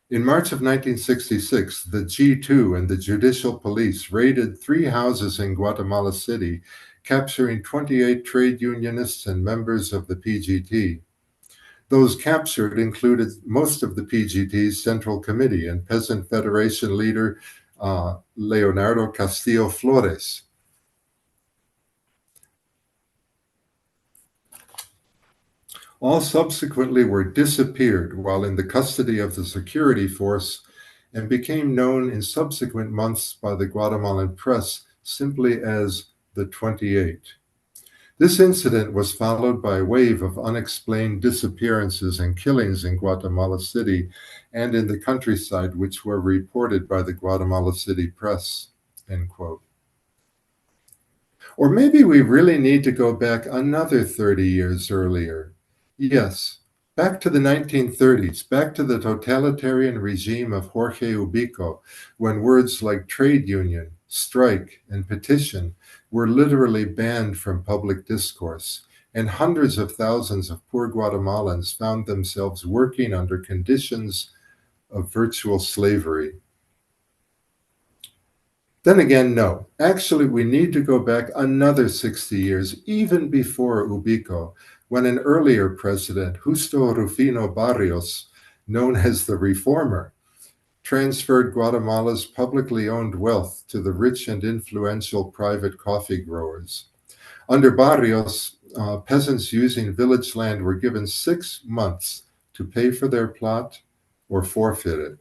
"In March of 1966, the G2 and the judicial police raided 3 houses in Guatemala City, capturing 28 trade unionists and members of the PGT. Those captured included most of the PGT's Central Committee and Peasant Federation leader Leonardo Castillo Flores. All subsequently were disappeared while in the custody of the security force and became known in subsequent months by the Guatemalan press simply as the 28. This incident was followed by a wave of unexplained disappearances and killings in Guatemala City and in the countryside, which were reported by the Guatemala City press, end quote. Or maybe we really need to go back another 30 years earlier. Yes, back to the 1930s, back to the totalitarian regime of Jorge Ubico, when words like trade union, strike, and petition were literally banned from public discourse, and hundreds of thousands of poor Guatemalans found themselves working under conditions of virtual slavery. Then again, no. Actually, we need to go back another 60 years, even before Ubico, when an earlier president, Justo Rufino Barrios, known as the Reformer, transferred Guatemala's publicly owned wealth to the rich and influential private coffee growers. Under Barrios, peasants using village land were given 6 months to pay for their plot or forfeit it.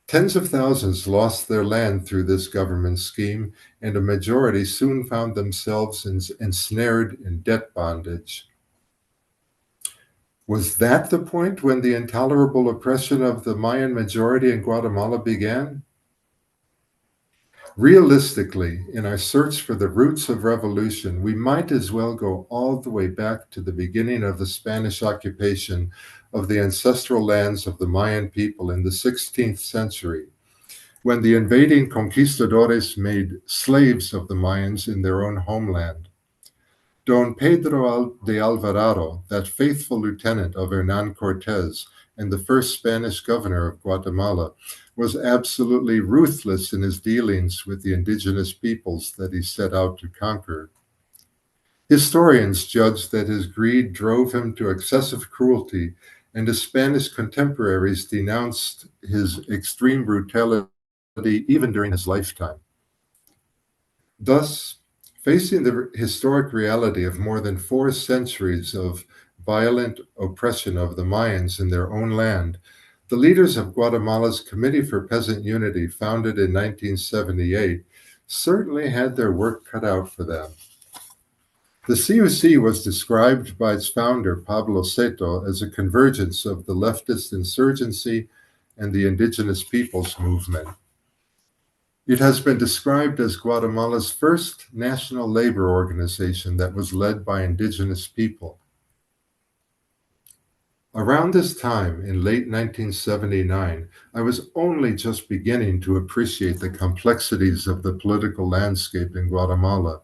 Tens of thousands lost their land through this government scheme, and a majority soon found themselves ensnared in debt bondage. Was that the point when the intolerable oppression of the Mayan majority in Guatemala began? Realistically, in our search for the roots of revolution, we might as well go all the way back to the beginning of the Spanish occupation of the ancestral lands of the Mayan people in the 16th century, when the invading conquistadores made slaves of the Mayans in their own homeland. Don Pedro de Alvarado, that faithful lieutenant of Hernán Cortés and the first Spanish governor of Guatemala, was absolutely ruthless in his dealings with the indigenous peoples that he set out to conquer. Historians judge that his greed drove him to excessive cruelty, and his Spanish contemporaries denounced his extreme brutality even during his lifetime. Thus, facing the historic reality of more than 4 centuries of violent oppression of the Mayans in their own land, the leaders of Guatemala's Committee for Peasant Unity, founded in 1978, certainly had their work cut out for them. The CUC was described by its founder, Pablo Seto, as a convergence of the leftist insurgency and the indigenous peoples movement. It has been described as Guatemala's first national labor organization that was led by indigenous people. Around this time, in late 1979, I was only just beginning to appreciate the complexities of the political landscape in Guatemala.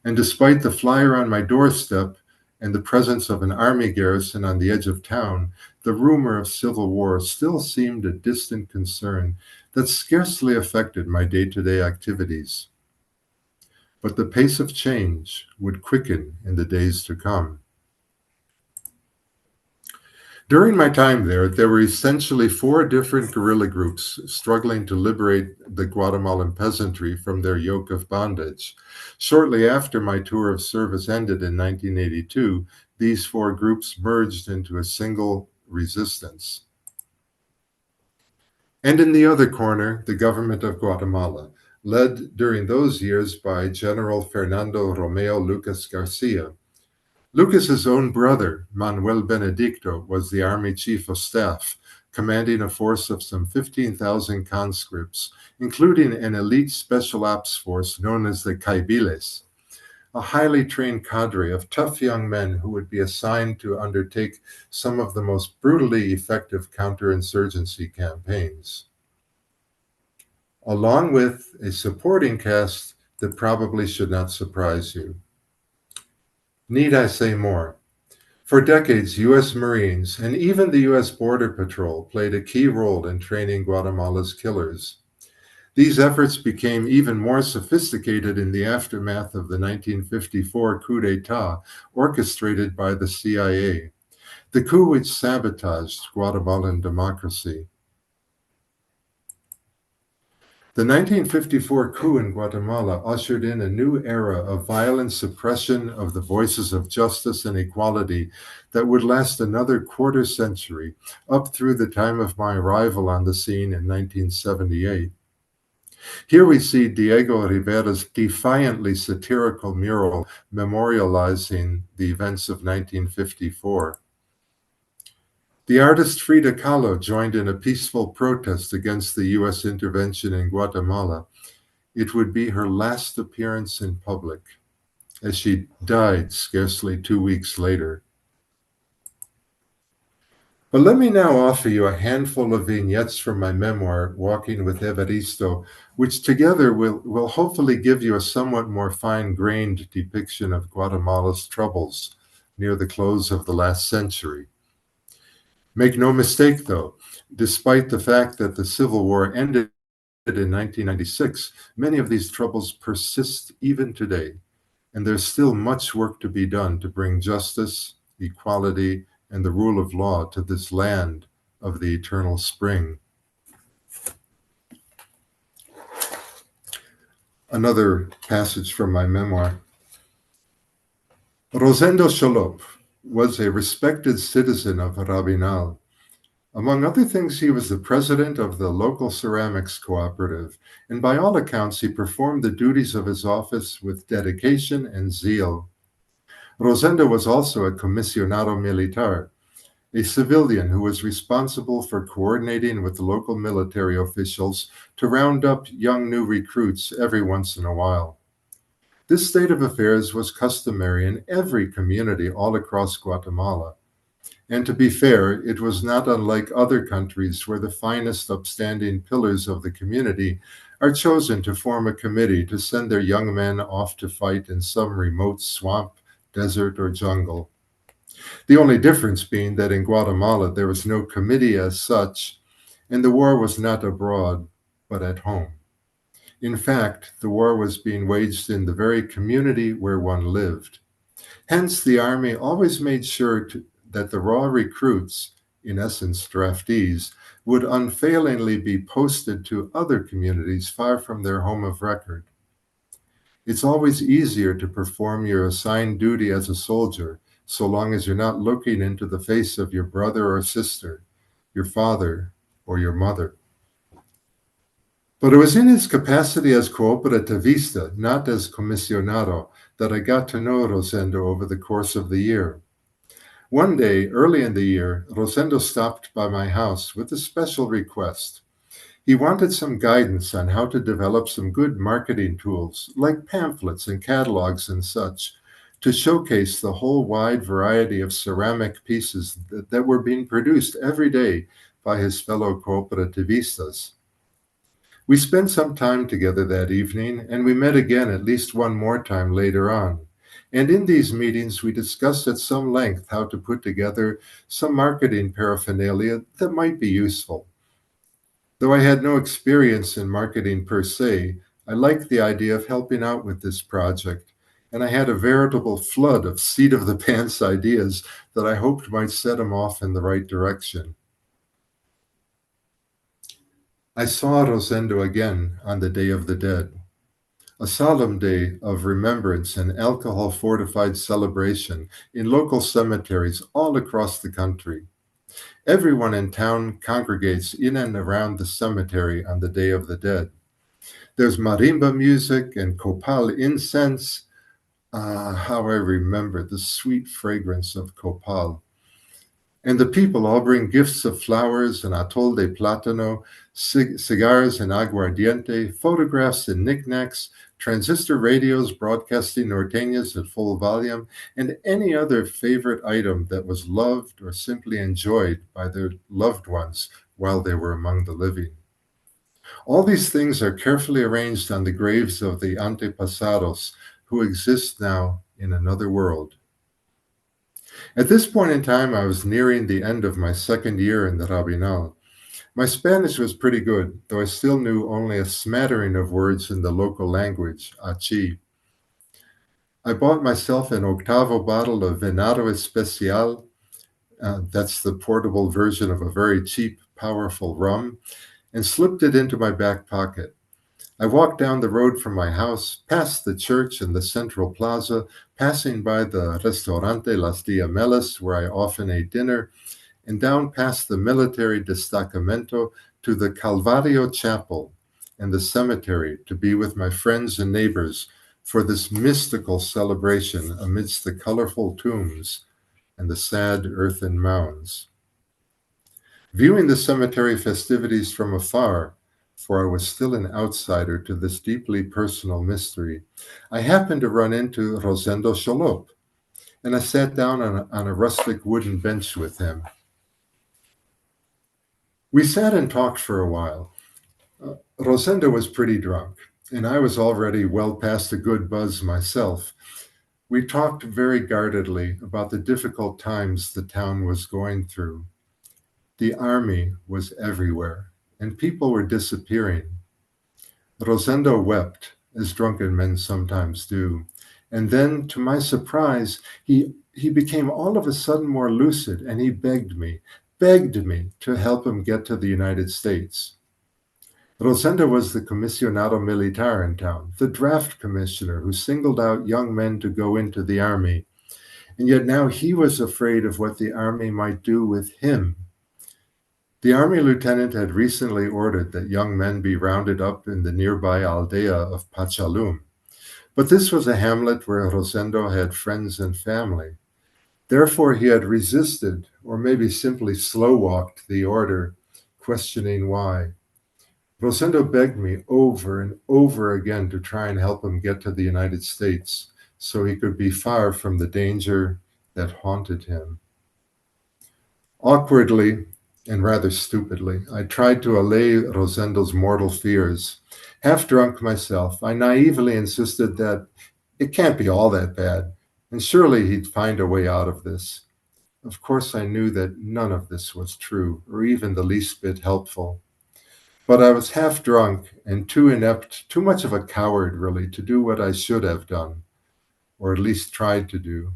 And despite the flyer on my doorstep and the presence of an army garrison on the edge of town, the rumor of civil war still seemed a distant concern that scarcely affected my day-to-day activities. But the pace of change would quicken in the days to come. During my time there were essentially 4 different guerrilla groups struggling to liberate the Guatemalan peasantry from their yoke of bondage. Shortly after my tour of service ended in 1982, these 4 groups merged into a single resistance. And in the other corner, the government of Guatemala, led during those years by General Fernando Romeo Lucas Garcia. Lucas's own brother, Manuel Benedicto, was the Army Chief of Staff, commanding a force of some 15,000 conscripts, including an elite special ops force known as the Caibiles, a highly trained cadre of tough young men who would be assigned to undertake some of the most brutally effective counterinsurgency campaigns, along with a supporting cast that probably should not surprise you. Need I say more? For decades, U.S. Marines and even the U.S. Border Patrol played a key role in training Guatemala's killers. These efforts became even more sophisticated in the aftermath of the 1954 coup d'etat orchestrated by the CIA, the coup which sabotaged Guatemalan democracy. The 1954 coup in Guatemala ushered in a new era of violent suppression of the voices of justice and equality that would last another quarter century, up through the time of my arrival on the scene in 1978. Here we see Diego Rivera's defiantly satirical mural memorializing the events of 1954. The artist Frida Kahlo joined in a peaceful protest against the U.S. intervention in Guatemala. It would be her last appearance in public, as she died scarcely 2 weeks later. But let me now offer you a handful of vignettes from my memoir, Walking with Evaristo, which together will hopefully give you a somewhat more fine-grained depiction of Guatemala's troubles near the close of the last century. Make no mistake, though, despite the fact that the Civil War ended in 1996, many of these troubles persist even today, and there's still much work to be done to bring justice, equality, and the rule of law to this land of the eternal spring. Another passage from my memoir. Rosendo Chalop was a respected citizen of Rabinal. Among other things, he was the president of the local ceramics cooperative, and by all accounts, he performed the duties of his office with dedication and zeal. Rosendo was also a comisionado militar, a civilian who was responsible for coordinating with the local military officials to round up young new recruits every once in a while. This state of affairs was customary in every community all across Guatemala. And to be fair, it was not unlike other countries where the finest upstanding pillars of the community are chosen to form a committee to send their young men off to fight in some remote swamp, desert, or jungle. The only difference being that in Guatemala there was no committee as such, and the war was not abroad, but at home. In fact, the war was being waged in the very community where one lived. Hence, the army always made sure that the raw recruits, in essence draftees, would unfailingly be posted to other communities far from their home of record. It's always easier to perform your assigned duty as a soldier so long as you're not looking into the face of your brother or sister, your father or your mother. But it was in his capacity as cooperativista, not as comisionado, that I got to know Rosendo over the course of the year. One day, early in the year, Rosendo stopped by my house with a special request. He wanted some guidance on how to develop some good marketing tools, like pamphlets and catalogs and such, to showcase the whole wide variety of ceramic pieces that were being produced every day by his fellow cooperativistas. We spent some time together that evening, and we met again at least one more time later on. And in these meetings, we discussed at some length how to put together some marketing paraphernalia that might be useful. Though I had no experience in marketing per se, I liked the idea of helping out with this project, and I had a veritable flood of seat-of-the-pants ideas that I hoped might set him off in the right direction. I saw Rosendo again on the Day of the Dead, a solemn day of remembrance and alcohol-fortified celebration in local cemeteries all across the country. Everyone in town congregates in and around the cemetery on the Day of the Dead. There's marimba music and copal incense. How I remember the sweet fragrance of copal. And the people all bring gifts of flowers and atol de plátano, cigars and aguardiente, photographs and knickknacks, transistor radios broadcasting norteñas at full volume, and any other favorite item that was loved or simply enjoyed by their loved ones while they were among the living. All these things are carefully arranged on the graves of the antepasados who exist now in another world. At this point in time, I was nearing the end of my second year in the Rabinal. My Spanish was pretty good, though I still knew only a smattering of words in the local language, achi. I bought myself an octavo bottle of Venado Especial. That's the portable version of a very cheap, powerful rum, and slipped it into my back pocket. I walked down the road from my house, past the church and the central plaza, passing by the Restaurante Las Diamelas, where I often ate dinner, and down past the military destacamento to the Calvario Chapel and the cemetery to be with my friends and neighbors for this mystical celebration amidst the colorful tombs and the sad earthen mounds. Viewing the cemetery festivities from afar, for I was still an outsider to this deeply personal mystery, I happened to run into Rosendo Cholop, and I sat down on a rustic wooden bench with him. We sat and talked for a while. Rosendo was pretty drunk, and I was already well past a good buzz myself. We talked very guardedly about the difficult times the town was going through. The army was everywhere, and people were disappearing. Rosendo wept, as drunken men sometimes do, and then, to my surprise, he became all of a sudden more lucid, and he begged me to help him get to the United States. Rosendo was the comisionado militar in town, the draft commissioner who singled out young men to go into the army, and yet now he was afraid of what the army might do with him. The army lieutenant had recently ordered that young men be rounded up in the nearby aldea of Pachalum, but this was a hamlet where Rosendo had friends and family. Therefore, he had resisted, or maybe simply slow-walked the order, questioning why. Rosendo begged me over and over again to try and help him get to the United States so he could be far from the danger that haunted him. Awkwardly and rather stupidly, I tried to allay Rosendo's mortal fears. Half drunk myself, I naively insisted that it can't be all that bad, and surely he'd find a way out of this. Of course, I knew that none of this was true, or even the least bit helpful. But I was half drunk and too inept, too much of a coward, really, to do what I should have done, or at least tried to do.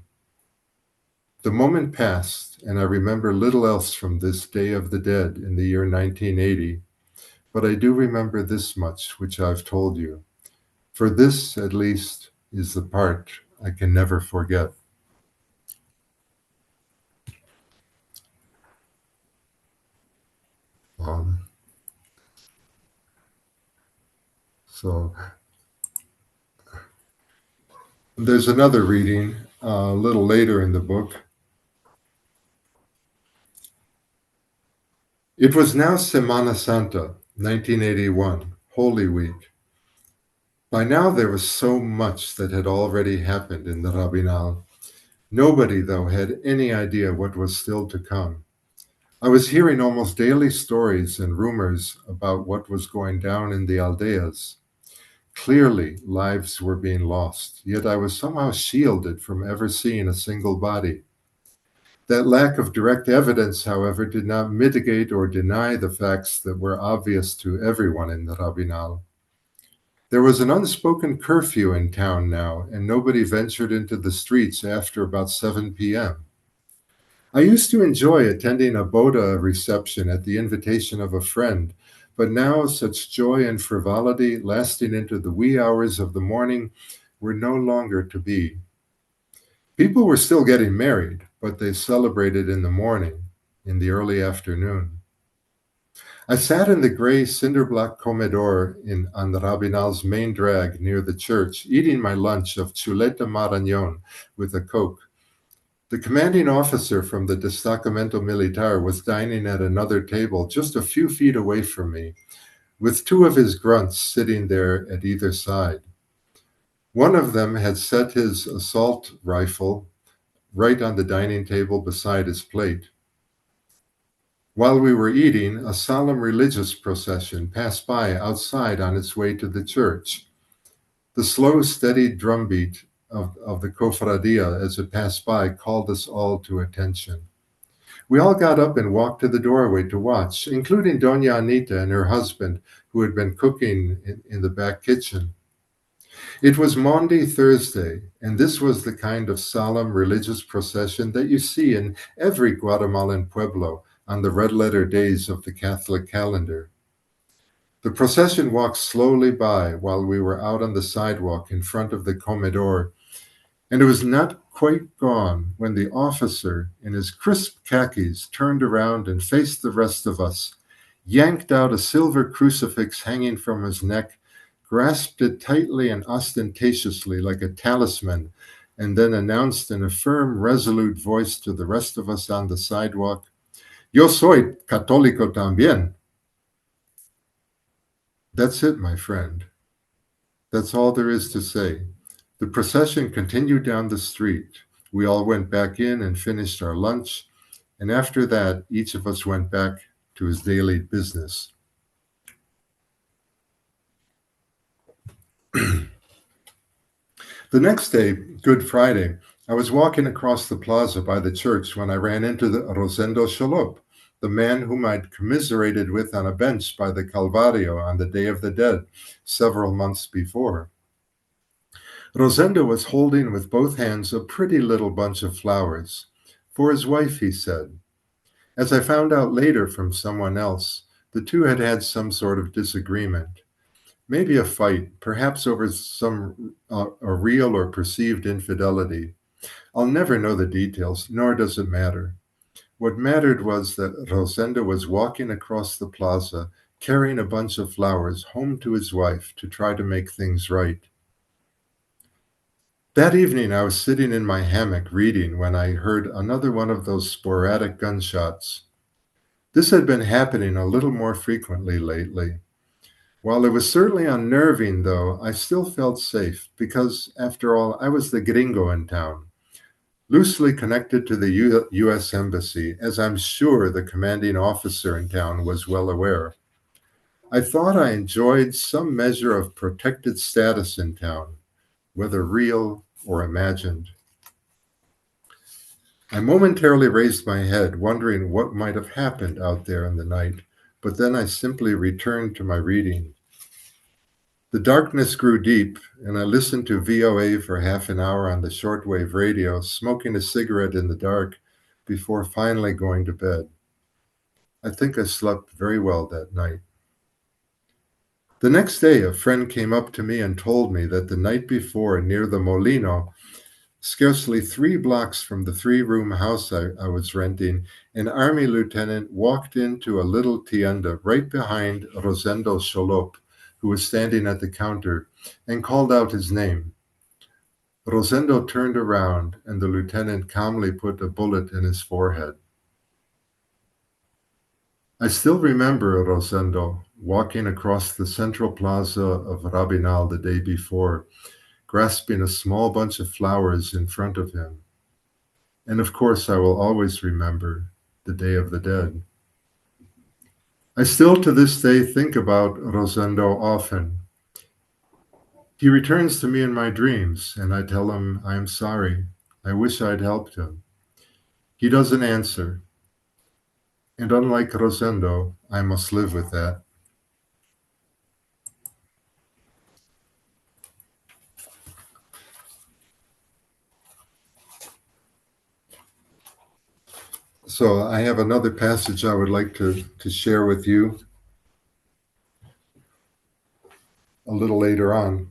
The moment passed, and I remember little else from this Day of the Dead in the year 1980, but I do remember this much, which I've told you. For this, at least, is the part I can never forget. So there's another reading a little later in the book. It was now Semana Santa, 1981, Holy Week. By now there was so much that had already happened in the Rabinal. Nobody, though, had any idea what was still to come. I was hearing almost daily stories and rumors about what was going down in the aldeas. Clearly, lives were being lost, yet I was somehow shielded from ever seeing a single body. That lack of direct evidence, however, did not mitigate or deny the facts that were obvious to everyone in the Rabinal. There was an unspoken curfew in town now, and nobody ventured into the streets after about 7 p.m. I used to enjoy attending a boda reception at the invitation of a friend, but now such joy and frivolity lasting into the wee hours of the morning were no longer to be. People were still getting married, but they celebrated in the morning, in the early afternoon. I sat in the gray cinder-block comedor on the Rabinal's main drag near the church, eating my lunch of chuleta marañón with a Coke. The commanding officer from the Destacamento Militar was dining at another table just a few feet away from me, with two of his grunts sitting there at either side. One of them had set his assault rifle right on the dining table beside his plate. While we were eating, a solemn religious procession passed by outside on its way to the church. The slow, steady drumbeat of the cofradia as it passed by called us all to attention. We all got up and walked to the doorway to watch, including Doña Anita and her husband, who had been cooking in the back kitchen. It was Maundy Thursday, and this was the kind of solemn religious procession that you see in every Guatemalan pueblo on the red-letter days of the Catholic calendar. The procession walked slowly by while we were out on the sidewalk in front of the comedor, and it was not quite gone when the officer, in his crisp khakis, turned around and faced the rest of us, yanked out a silver crucifix hanging from his neck, grasped it tightly and ostentatiously like a talisman, and then announced in a firm, resolute voice to the rest of us on the sidewalk, "Yo soy católico también." That's it, my friend. That's all there is to say. The procession continued down the street. We all went back in and finished our lunch, and after that, each of us went back to his daily business. The next day, Good Friday, I was walking across the plaza by the church when I ran into the Rosendo Shalop, the man whom I'd commiserated with on a bench by the Calvario on the Day of the Dead several months before. Rosendo was holding with both hands a pretty little bunch of flowers. For his wife, he said. As I found out later from someone else, the two had had some sort of disagreement. Maybe a fight, perhaps over some a real or perceived infidelity. I'll never know the details, nor does it matter. What mattered was that Rosendo was walking across the plaza, carrying a bunch of flowers home to his wife to try to make things right. That evening, I was sitting in my hammock reading when I heard another one of those sporadic gunshots. This had been happening a little more frequently lately. While it was certainly unnerving, though, I still felt safe because, after all, I was the gringo in town, loosely connected to the U.S. Embassy, as I'm sure the commanding officer in town was well aware. I thought I enjoyed some measure of protected status in town, whether real or imagined. I momentarily raised my head, wondering what might have happened out there in the night, but then I simply returned to my reading. The darkness grew deep, and I listened to VOA for half an hour on the shortwave radio, smoking a cigarette in the dark before finally going to bed. I think I slept very well that night. The next day, a friend came up to me and told me that the night before, near the Molino, scarcely 3 blocks from the 3-room house I was renting, an army lieutenant walked into a little tienda right behind Rosendo Shalop, who was standing at the counter, and called out his name. Rosendo turned around, and the lieutenant calmly put a bullet in his forehead. I still remember Rosendo walking across the central plaza of Rabinal the day before, grasping a small bunch of flowers in front of him. And of course, I will always remember the Day of the Dead. I still to this day think about Rosendo often. He returns to me in my dreams, and I tell him I am sorry. I wish I'd helped him. He doesn't answer. And unlike Rosendo, I must live with that. So I have another passage I would like to share with you a little later on.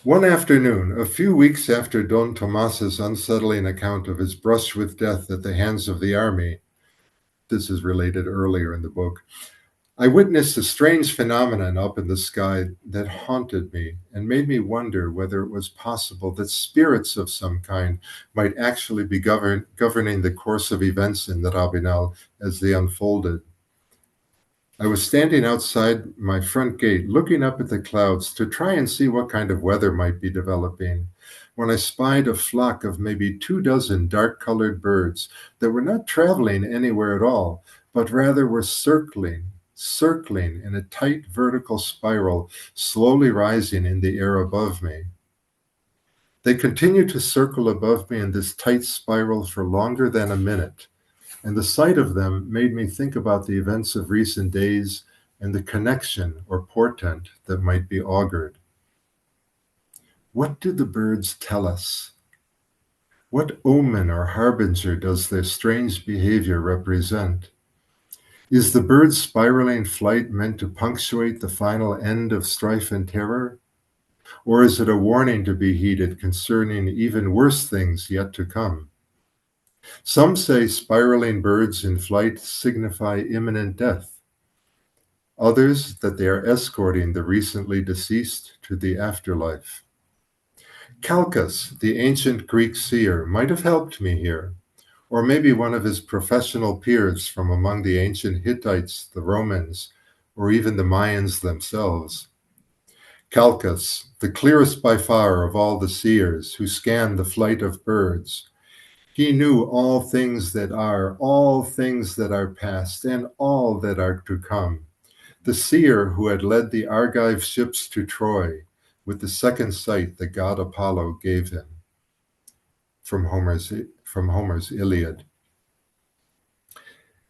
One afternoon, a few weeks after Don Tomas's unsettling account of his brush with death at the hands of the army, this is related earlier in the book, I witnessed a strange phenomenon up in the sky that haunted me and made me wonder whether it was possible that spirits of some kind might actually be governing the course of events in the Rabinal as they unfolded. I was standing outside my front gate looking up at the clouds to try and see what kind of weather might be developing, when I spied a flock of maybe 24 dark-colored birds that were not traveling anywhere at all, but rather were circling in a tight vertical spiral, slowly rising in the air above me. They continued to circle above me in this tight spiral for longer than a minute, and the sight of them made me think about the events of recent days and the connection or portent that might be augured. What do the birds tell us? What omen or harbinger does their strange behavior represent? Is the bird's spiraling flight meant to punctuate the final end of strife and terror? Or is it a warning to be heeded concerning even worse things yet to come? Some say spiraling birds in flight signify imminent death. Others that they are escorting the recently deceased to the afterlife. Calchas, the ancient Greek seer, might have helped me here, or maybe one of his professional peers from among the ancient Hittites, the Romans, or even the Mayans themselves. Calchas, the clearest by far of all the seers who scanned the flight of birds, he knew all things that are past, and all that are to come. The seer who had led the Argive ships to Troy with the second sight the god Apollo gave him. From Homer's Iliad.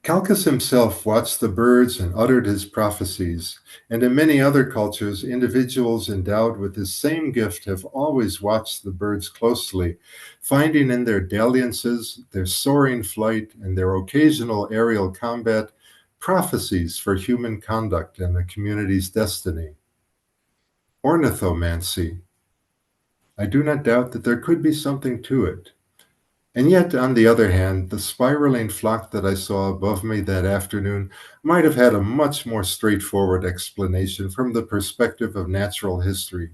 Calchas himself watched the birds and uttered his prophecies, and in many other cultures, individuals endowed with this same gift have always watched the birds closely, finding in their dalliances, their soaring flight, and their occasional aerial combat prophecies for human conduct and the community's destiny. Ornithomancy. I do not doubt that there could be something to it. And yet, on the other hand, the spiraling flock that I saw above me that afternoon might have had a much more straightforward explanation from the perspective of natural history.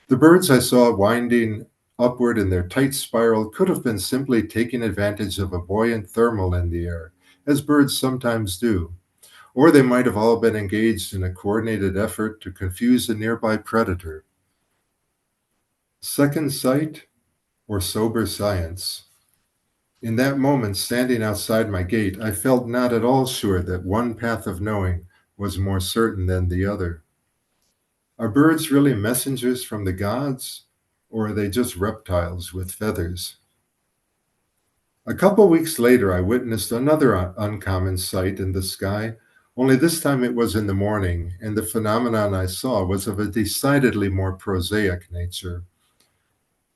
The birds I saw winding upward in their tight spiral could have been simply taking advantage of a buoyant thermal in the air, as birds sometimes do. Or they might have all been engaged in a coordinated effort to confuse a nearby predator. Second sight or sober science? In that moment, standing outside my gate, I felt not at all sure that one path of knowing was more certain than the other. Are birds really messengers from the gods, or are they just reptiles with feathers? A couple weeks later, I witnessed another uncommon sight in the sky, only this time it was in the morning, and the phenomenon I saw was of a decidedly more prosaic nature.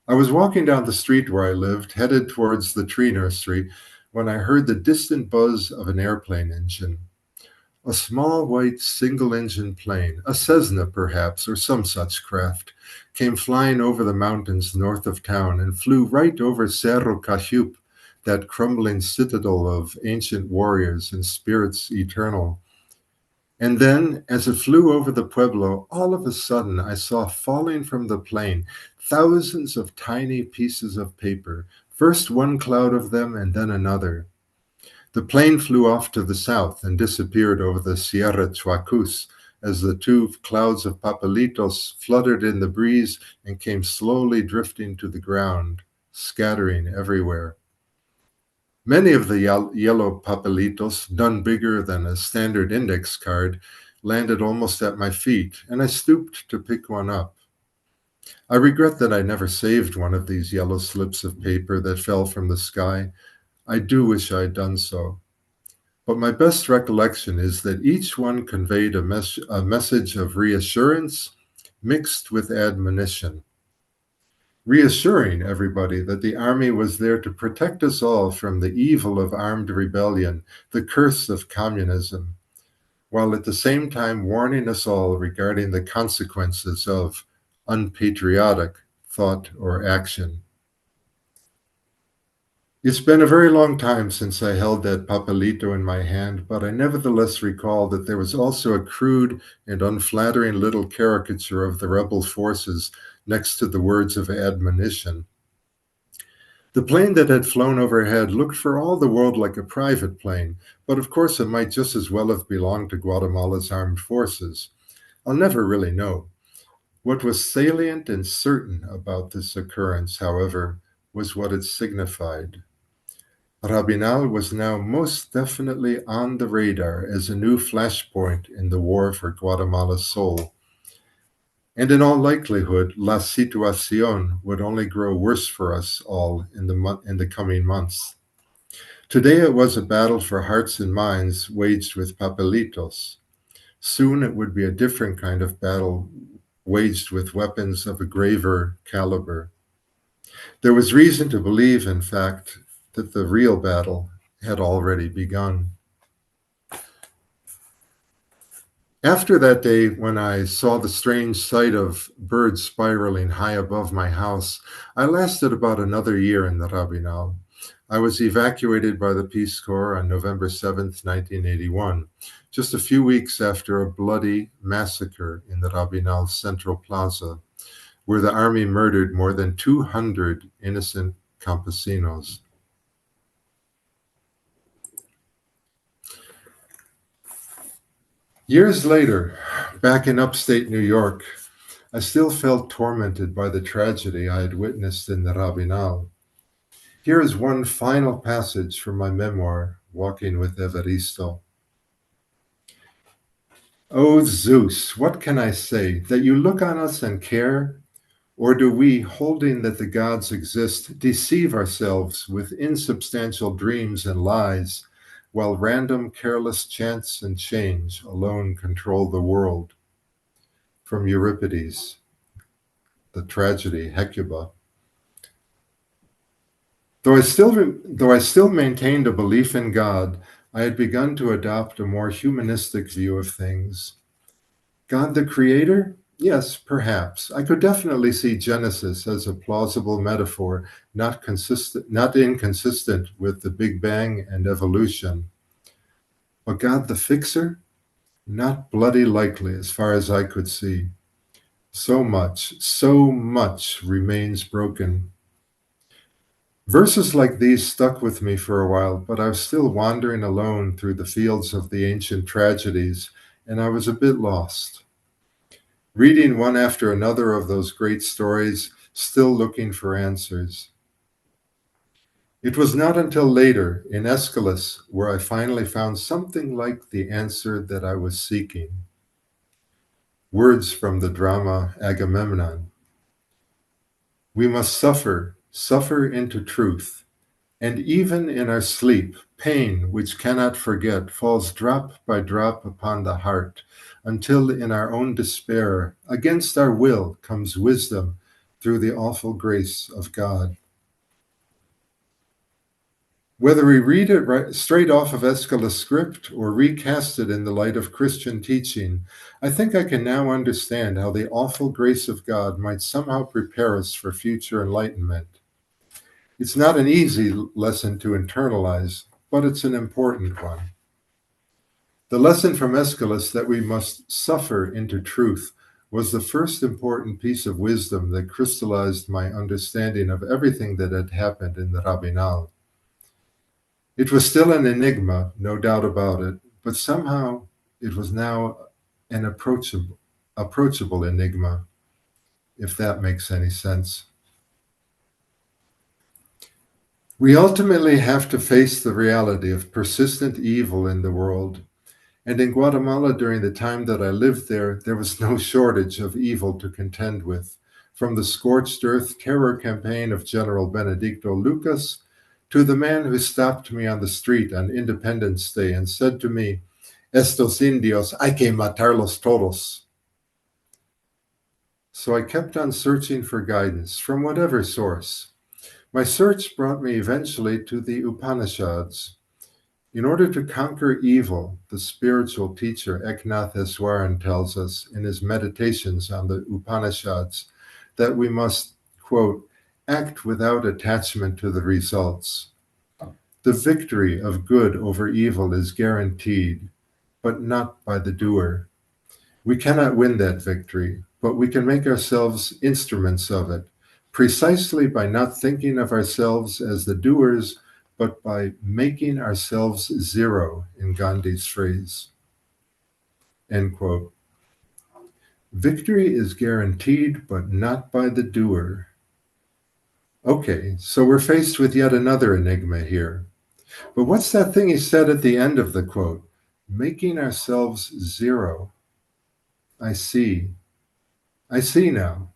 I was walking down the street where I lived, headed towards the tree nursery, when I heard the distant buzz of an airplane engine. A small white single-engine plane, a Cessna perhaps, or some such craft, came flying over the mountains north of town and flew right over Cerro Cajup, that crumbling citadel of ancient warriors and spirits eternal. And then, as it flew over the pueblo, all of a sudden I saw falling from the plane thousands of tiny pieces of paper, first one cloud of them and then another. The plane flew off to the south and disappeared over the Sierra Chuacus as the two clouds of papelitos fluttered in the breeze and came slowly drifting to the ground, scattering everywhere. Many of the yellow papelitos, none bigger than a standard index card, landed almost at my feet, and I stooped to pick one up. I regret that I never saved one of these yellow slips of paper that fell from the sky. I do wish I had done so. But my best recollection is that each one conveyed a message of reassurance mixed with admonition. Reassuring everybody that the army was there to protect us all from the evil of armed rebellion, the curse of communism, while at the same time warning us all regarding the consequences of unpatriotic thought or action. It's been a very long time since I held that papelito in my hand, but I nevertheless recall that there was also a crude and unflattering little caricature of the rebel forces next to the words of admonition. The plane that had flown overhead looked for all the world like a private plane, but of course it might just as well have belonged to Guatemala's armed forces. I'll never really know. What was salient and certain about this occurrence, however, was what it signified. Rabinal was now most definitely on the radar as a new flashpoint in the war for Guatemala's soul. And in all likelihood, La Situación would only grow worse for us all in the coming months. Today it was a battle for hearts and minds waged with papelitos. Soon it would be a different kind of battle waged with weapons of a graver caliber. There was reason to believe, in fact, that the real battle had already begun. After that day, when I saw the strange sight of birds spiraling high above my house, I lasted about another year in the Rabinal. I was evacuated by the Peace Corps on November 7th, 1981, just a few weeks after a bloody massacre in the Rabinal Central Plaza, where the army murdered more than 200 innocent campesinos. Years later, back in upstate New York, I still felt tormented by the tragedy I had witnessed in the Rabinal. Here is one final passage from my memoir, Walking with Evaristo. Oh Zeus, what can I say? That you look on us and care? Or do we, holding that the gods exist, deceive ourselves with insubstantial dreams and lies, while random careless chance and change alone control the world? From Euripides, the tragedy Hecuba. Though I still maintained a belief in God, I had begun to adopt a more humanistic view of things. God the Creator? Yes, perhaps. I could definitely see Genesis as a plausible metaphor, not inconsistent with the Big Bang and evolution. But God the Fixer? Not bloody likely as far as I could see. So much remains broken. Verses like these stuck with me for a while, but I was still wandering alone through the fields of the ancient tragedies, and I was a bit lost. Reading one after another of those great stories, still looking for answers. It was not until later, in Aeschylus, where I finally found something like the answer that I was seeking. Words from the drama Agamemnon. We must suffer into truth. And even in our sleep, pain, which cannot forget, falls drop by drop upon the heart, until in our own despair, against our will, comes wisdom through the awful grace of God. Whether we read it straight off of Aeschylus' script or recast it in the light of Christian teaching, I think I can now understand how the awful grace of God might somehow prepare us for future enlightenment. It's not an easy lesson to internalize, but it's an important one. The lesson from Aeschylus that we must suffer into truth was the first important piece of wisdom that crystallized my understanding of everything that had happened in the Rabinal. It was still an enigma, no doubt about it, but somehow it was now an approachable enigma, if that makes any sense. We ultimately have to face the reality of persistent evil in the world. And in Guatemala, during the time that I lived there was no shortage of evil to contend with, from the scorched earth terror campaign of General Benedicto Lucas to the man who stopped me on the street on Independence Day and said to me, "Estos indios, hay que matarlos todos." So I kept on searching for guidance from whatever source. My search brought me eventually to the Upanishads. In order to conquer evil, the spiritual teacher Eknath Easwaran tells us in his meditations on the Upanishads that we must, quote, act without attachment to the results. The victory of good over evil is guaranteed, but not by the doer. We cannot win that victory, but we can make ourselves instruments of it, precisely by not thinking of ourselves as the doers, but by making ourselves zero, in Gandhi's phrase. End quote. Victory is guaranteed, but not by the doer. Okay, so we're faced with yet another enigma here. But what's that thing he said at the end of the quote? Making ourselves zero. I see now.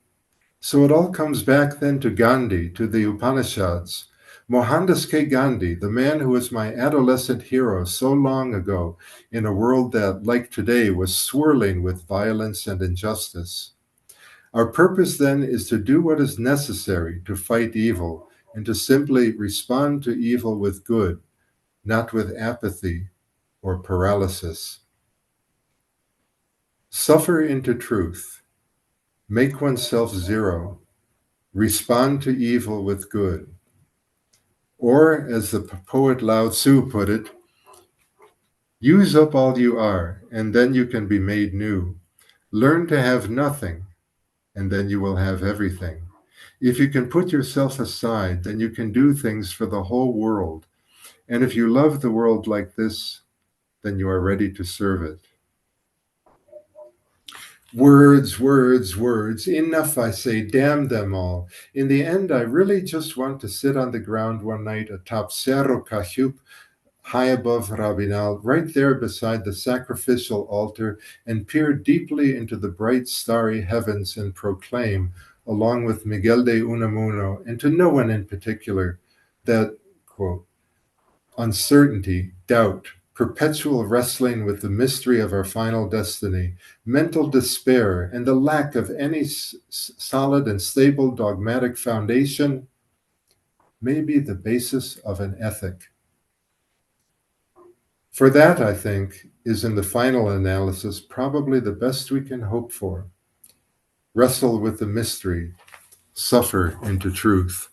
So it all comes back then to Gandhi, to the Upanishads. Mohandas K. Gandhi, the man who was my adolescent hero so long ago in a world that, like today, was swirling with violence and injustice. Our purpose then is to do what is necessary to fight evil and to simply respond to evil with good, not with apathy or paralysis. Suffer into truth. Make oneself zero. Respond to evil with good. Or, as the poet Lao Tzu put it, use up all you are, and then you can be made new. Learn to have nothing, and then you will have everything. If you can put yourself aside, then you can do things for the whole world. And if you love the world like this, then you are ready to serve it. Words, words, words. Enough, I say, damn them all. In the end, I really just want to sit on the ground one night atop Cerro Cachup, high above Rabinal, right there beside the sacrificial altar, and peer deeply into the bright starry heavens and proclaim, along with Miguel de Unamuno, and to no one in particular, that, quote, uncertainty, doubt, perpetual wrestling with the mystery of our final destiny, mental despair, and the lack of any solid and stable dogmatic foundation may be the basis of an ethic. For that, I think, is in the final analysis probably the best we can hope for. Wrestle with the mystery, suffer into truth.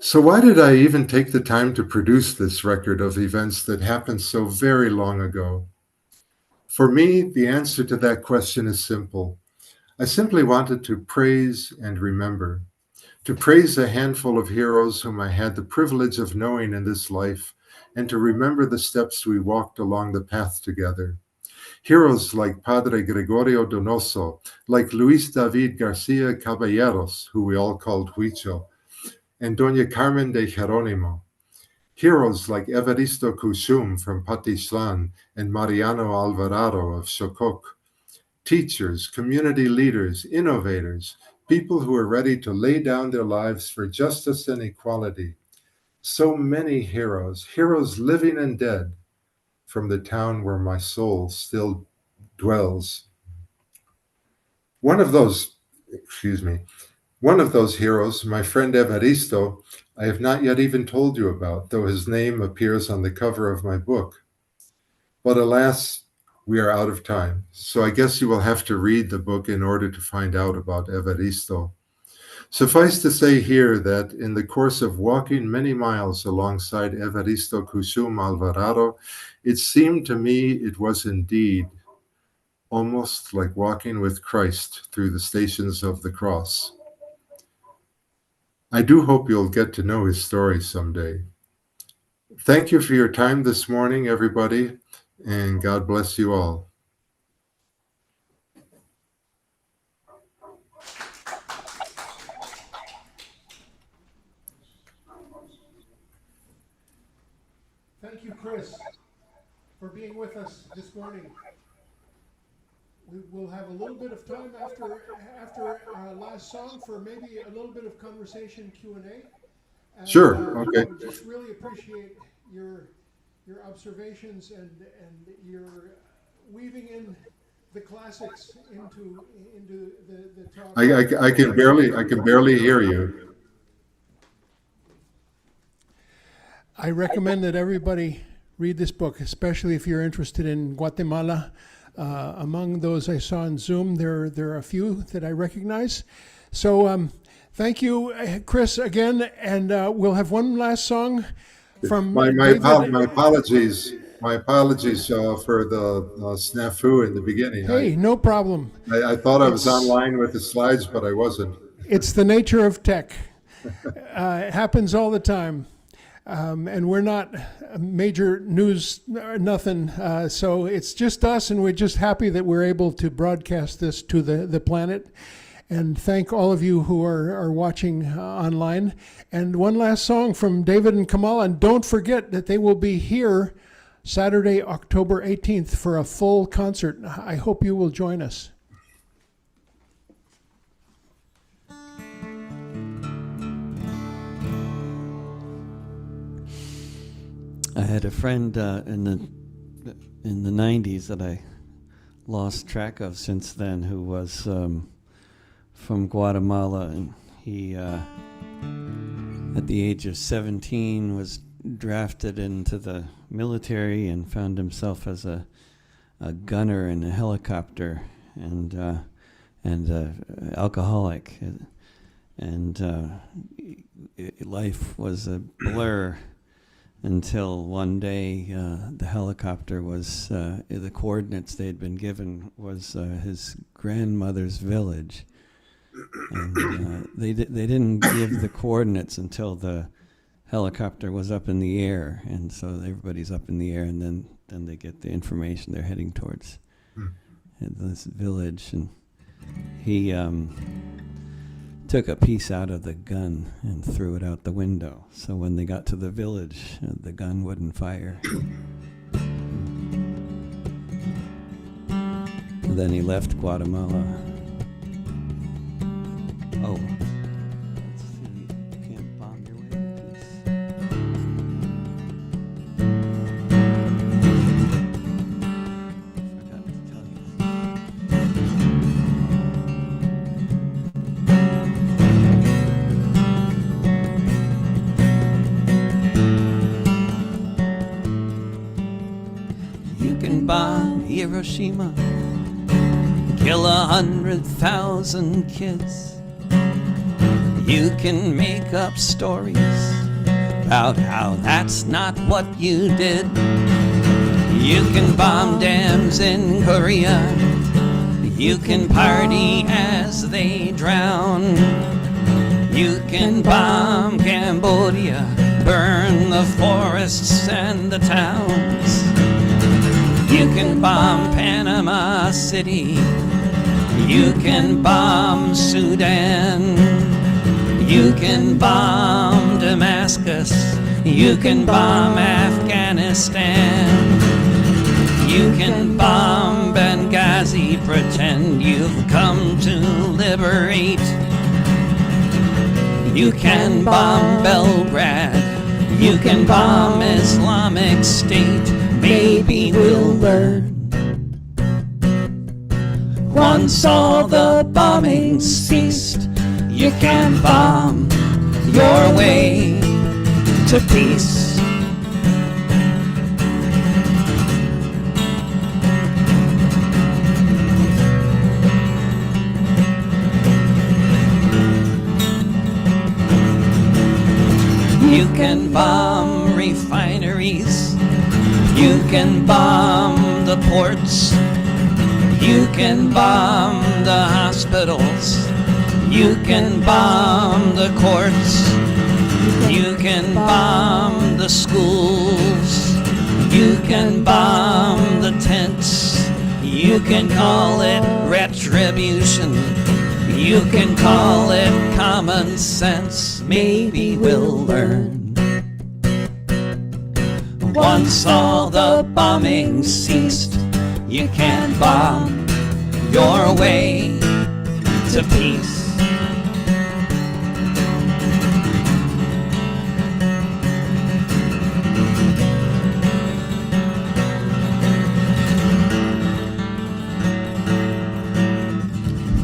So why did I even take the time to produce this record of events that happened so very long ago? For me, the answer to that question is simple. I simply wanted to praise and remember, to praise a handful of heroes whom I had the privilege of knowing in this life, and to remember the steps we walked along the path together. Heroes like Padre Gregorio Donoso, like Luis David Garcia Caballeros, who we all called Huicho, and Doña Carmen de Jerónimo. Heroes like Evaristo Cushum from Patixlan and Mariano Alvarado of Xococ. Teachers, community leaders, innovators, people who are ready to lay down their lives for justice and equality. So many heroes, heroes living and dead, from the town where my soul still dwells. One of those heroes, my friend Evaristo, I have not yet even told you about, though his name appears on the cover of my book. But alas, we are out of time, so I guess you will have to read the book in order to find out about Evaristo. Suffice to say here that in the course of walking many miles alongside Evaristo Cushum Alvarado, it seemed to me it was indeed almost like walking with Christ through the stations of the cross. I do hope you'll get to know his story someday. Thank you for your time this morning, everybody, and God bless you all. Thank you, Chris, for being with us this morning. We will have a little bit of time after our last song for maybe a little bit of conversation Q&A. Sure, okay. I would just really appreciate your observations and your weaving in the classics into the talk. I can barely hear you. I recommend that everybody read this book, especially if you're interested in Guatemala. Among those I saw on Zoom, there are a few that I recognize. So thank you, Chris, again, and we'll have one last song from my apologies for the snafu in the beginning. Hey, no problem. I thought I was online with the slides, but I wasn't. It's the nature of tech. It happens all the time. And we're not major news, nothing. So it's just us, and we're just happy that we're able to broadcast this to the planet. And thank all of you who are watching online. And one last song from David and Kamala. And don't forget that they will be here Saturday, October 18th for a full concert. I hope you will join us. I had a friend in the 90s that I lost track of since then, who was from Guatemala, and he at the age of 17 was drafted into the military and found himself as a gunner in a helicopter and alcoholic, and life was a blur until one day the helicopter was the coordinates they had been given was his grandmother's village, and they didn't give the coordinates until the helicopter was up in the air, and so everybody's up in the air, and then they get the information they're heading towards this village. And he took a piece out of the gun and threw it out the window, so when they got to the village, the gun wouldn't fire. And then he left Guatemala. Oh, let's see, you can't bomb your way to peace. Forgot to tell you. You can bomb Hiroshima, kill 100,000 kids. You can make up stories about how that's not what you did. You can bomb dams in Korea. You can party as they drown. You can bomb Cambodia, burn the forests and the towns. You can bomb Panama City. You can bomb Sudan. You can bomb Damascus. You can bomb Afghanistan. You can bomb Benghazi, pretend you've come to liberate. You can bomb Belgrade. You can bomb Islamic State. Maybe we'll learn. Once all the bombing ceased, you can bomb your way to peace. You can bomb refineries. You can bomb the ports. You can bomb the hospitals. You can bomb the courts. You can bomb the schools. You can bomb the tents. You can call it retribution. You can call it common sense. Maybe we'll learn. Once all the bombing ceased, you can bomb your way to peace.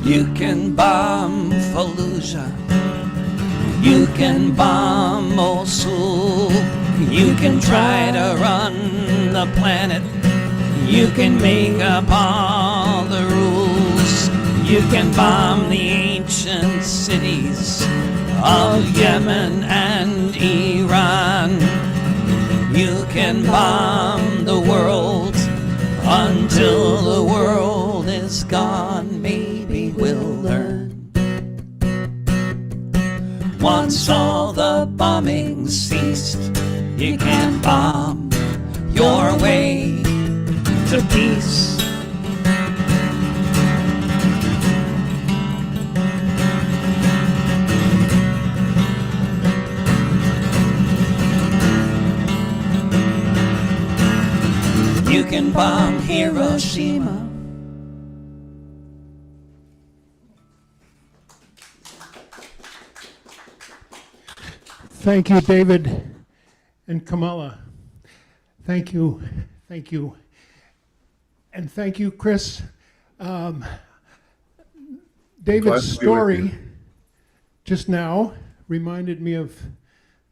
You can bomb Fallujah. You can bomb Mosul. You can try to run the planet. You can make up all the rules. You can bomb the ancient cities of Yemen and Iran. You can bomb the world until the world is gone. Maybe we'll learn. Once all the bombing ceased, you can bomb your way to peace. You can bomb Hiroshima. Thank you, David and Kamala. Thank you, thank you. And thank you, Chris. David's story just now reminded me of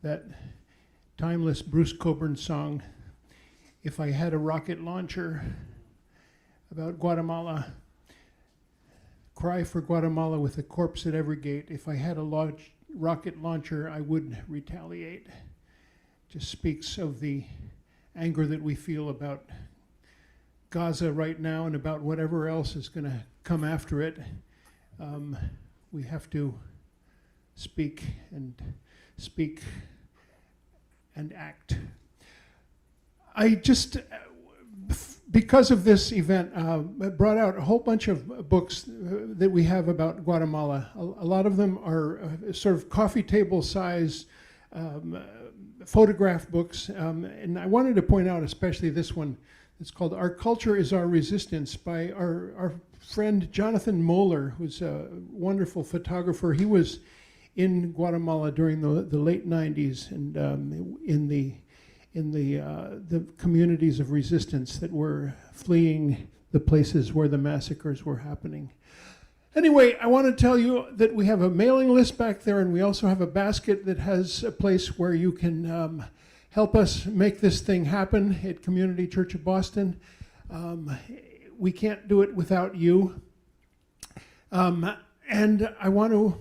that timeless Bruce Cockburn song, If I Had a Rocket Launcher, about Guatemala. Cry for Guatemala with a corpse at every gate. If I had a rocket launcher, I would retaliate. Just speaks of the anger that we feel about Gaza right now and about whatever else is going to come after it. We have to speak and act. I just, because of this event, brought out a whole bunch of books that we have about Guatemala. A lot of them are sort of coffee table size photograph books. And I wanted to point out especially this one. It's called Our Culture is Our Resistance by our friend Jonathan Moeller, who's a wonderful photographer. He was in Guatemala during the late 90s and in the communities of resistance that were fleeing the places where the massacres were happening. Anyway, I want to tell you that we have a mailing list back there, and we also have a basket that has a place where you can help us make this thing happen at Community Church of Boston. We can't do it without you. And I want to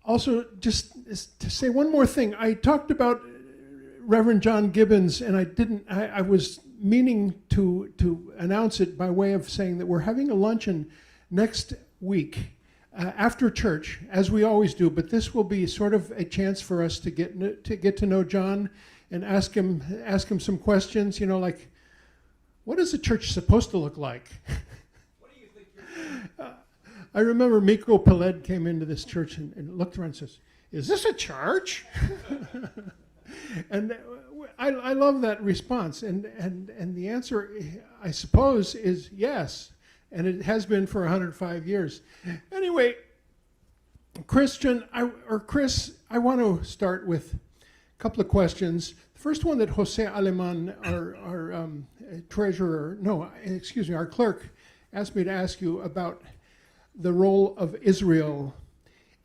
also just to say one more thing. I talked about Reverend John Gibbons, and I was meaning to announce it by way of saying that we're having a luncheon next week after church, as we always do, but this will be sort of a chance for us to get to know John and ask him some questions, like, what is a church supposed to look like? What do you think you're doing? I remember Miko Peled came into this church and looked around and says, "Is this a church?" And I love that response, and the answer, I suppose, is yes. And it has been for 105 years. Anyway, Chris, I want to start with a couple of questions. The first one that Jose Aleman, our our clerk, asked me to ask you about the role of Israel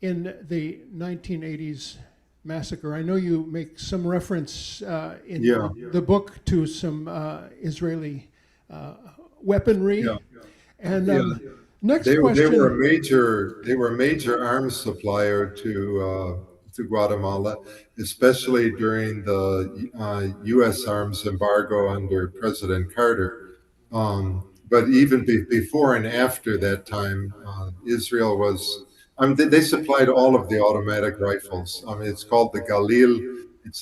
in the 1980s massacre. I know you make some reference in the book to some Israeli weaponry. Yeah. And next They question. were a major arms supplier to Guatemala, especially during the U.S. arms embargo under President Carter. But even before and after that time, Israel was. They supplied all of the automatic rifles. It's called the Galil. It's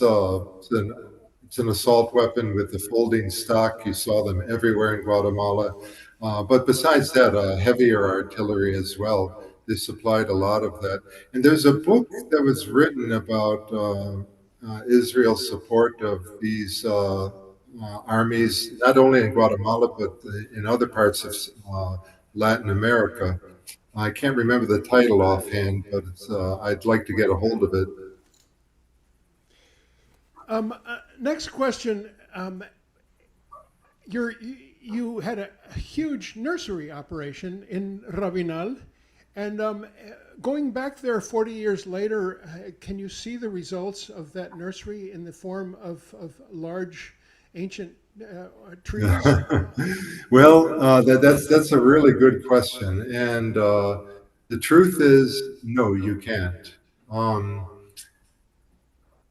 an assault weapon with the folding stock. You saw them everywhere in Guatemala. But besides that, heavier artillery as well. They supplied a lot of that. And there's a book that was written about Israel's support of these armies, not only in Guatemala, but in other parts of Latin America. I can't remember the title offhand, but I'd like to get a hold of it. Next question. You had a huge nursery operation in Rabinal, and going back there 40 years later, can you see the results of that nursery in the form of large ancient trees? Well, that's a really good question, and the truth is, no, you can't.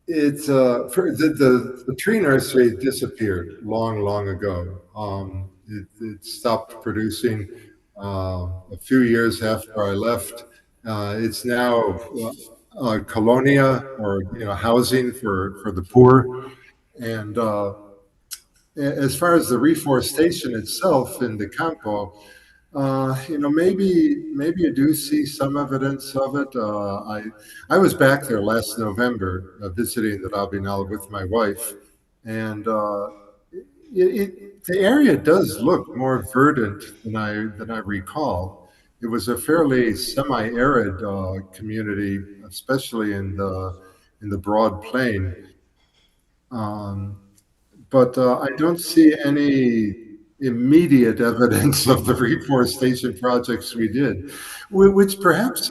It's the tree nursery disappeared long ago. It stopped producing a few years after I left. It's now a colonia, or housing for the poor. And as far as the reforestation itself in the campo, maybe you do see some evidence of it. I was back there last November visiting the Rabinal with my wife, and the area does look more verdant than I recall. It was a fairly semi-arid community, especially in the broad plain. But I don't see any immediate evidence of the reforestation projects we did, which perhaps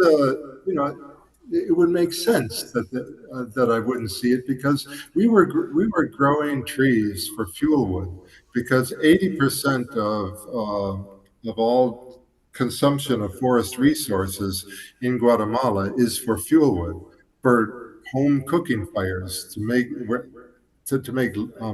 it would make sense that I wouldn't see it, because we were growing trees for fuel wood, because 80% of all consumption of forest resources in Guatemala is for fuel wood, for home cooking fires, to make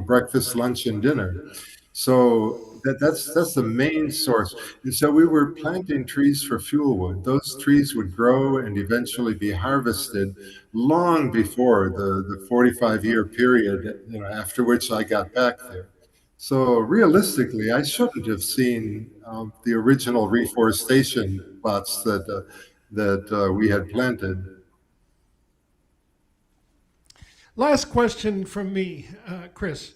breakfast, lunch, and dinner. So that's the main source. And so we were planting trees for fuel wood. Those trees would grow and eventually be harvested long before the 45-year period, after which I got back there. So realistically, I shouldn't have seen the original reforestation plots that we had planted. Last question from me, Chris.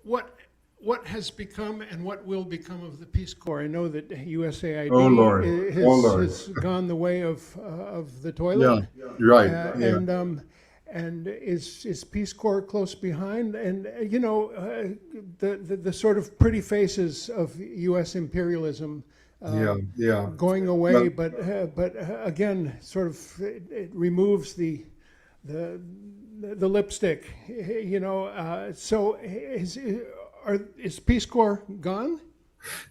What has become and what will become of the Peace Corps? I know that USAID Oh, Lord. has gone the way of the toilet. Yeah, right. Yeah. And is Peace Corps close behind? And the sort of pretty faces of U.S. imperialism going away, but again, sort of it removes the lipstick. So is Peace Corps gone?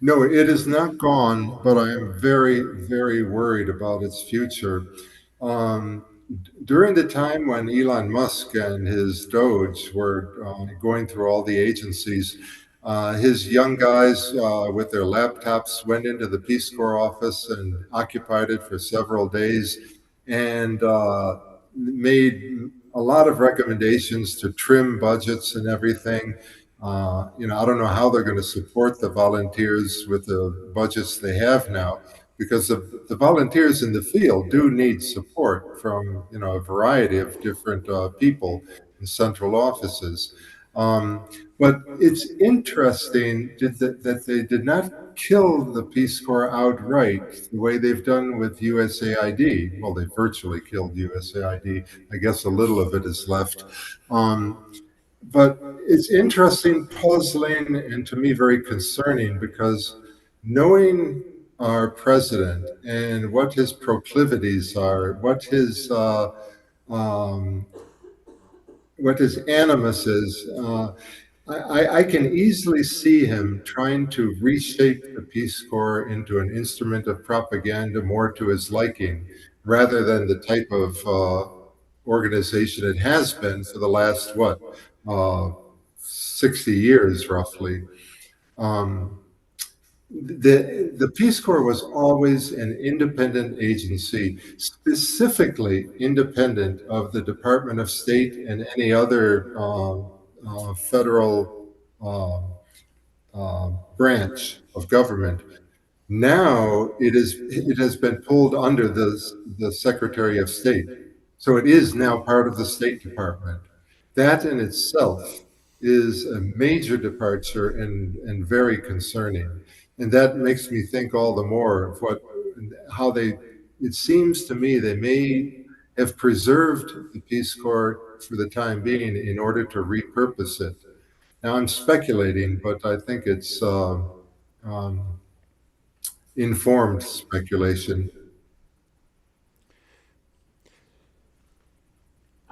No, it is not gone, but I am very, very worried about its future. During the time when Elon Musk and his Doge were going through all the agencies, his young guys with their laptops went into the Peace Corps office and occupied it for several days, and made a lot of recommendations to trim budgets and everything. I don't know how they're going to support the volunteers with the budgets they have now, because the volunteers in the field do need support from a variety of different people in central offices. But it's interesting that they did not kill the Peace Corps outright the way they've done with USAID. Well, they virtually killed USAID. I guess a little of it is left. But it's interesting, puzzling, and to me very concerning, because knowing our president and what his proclivities are, what his animus is, I can easily see him trying to reshape the Peace Corps into an instrument of propaganda more to his liking, rather than the type of organization it has been for the last, 60 years roughly. The Peace Corps was always an independent agency, specifically independent of the Department of State and any other federal branch of government. Now it has been pulled under the Secretary of State. So it is now part of the State Department. That in itself is a major departure and very concerning. And that makes me think all the more of it seems to me they may have preserved the Peace Corps for the time being in order to repurpose it. Now I'm speculating, but I think it's informed speculation.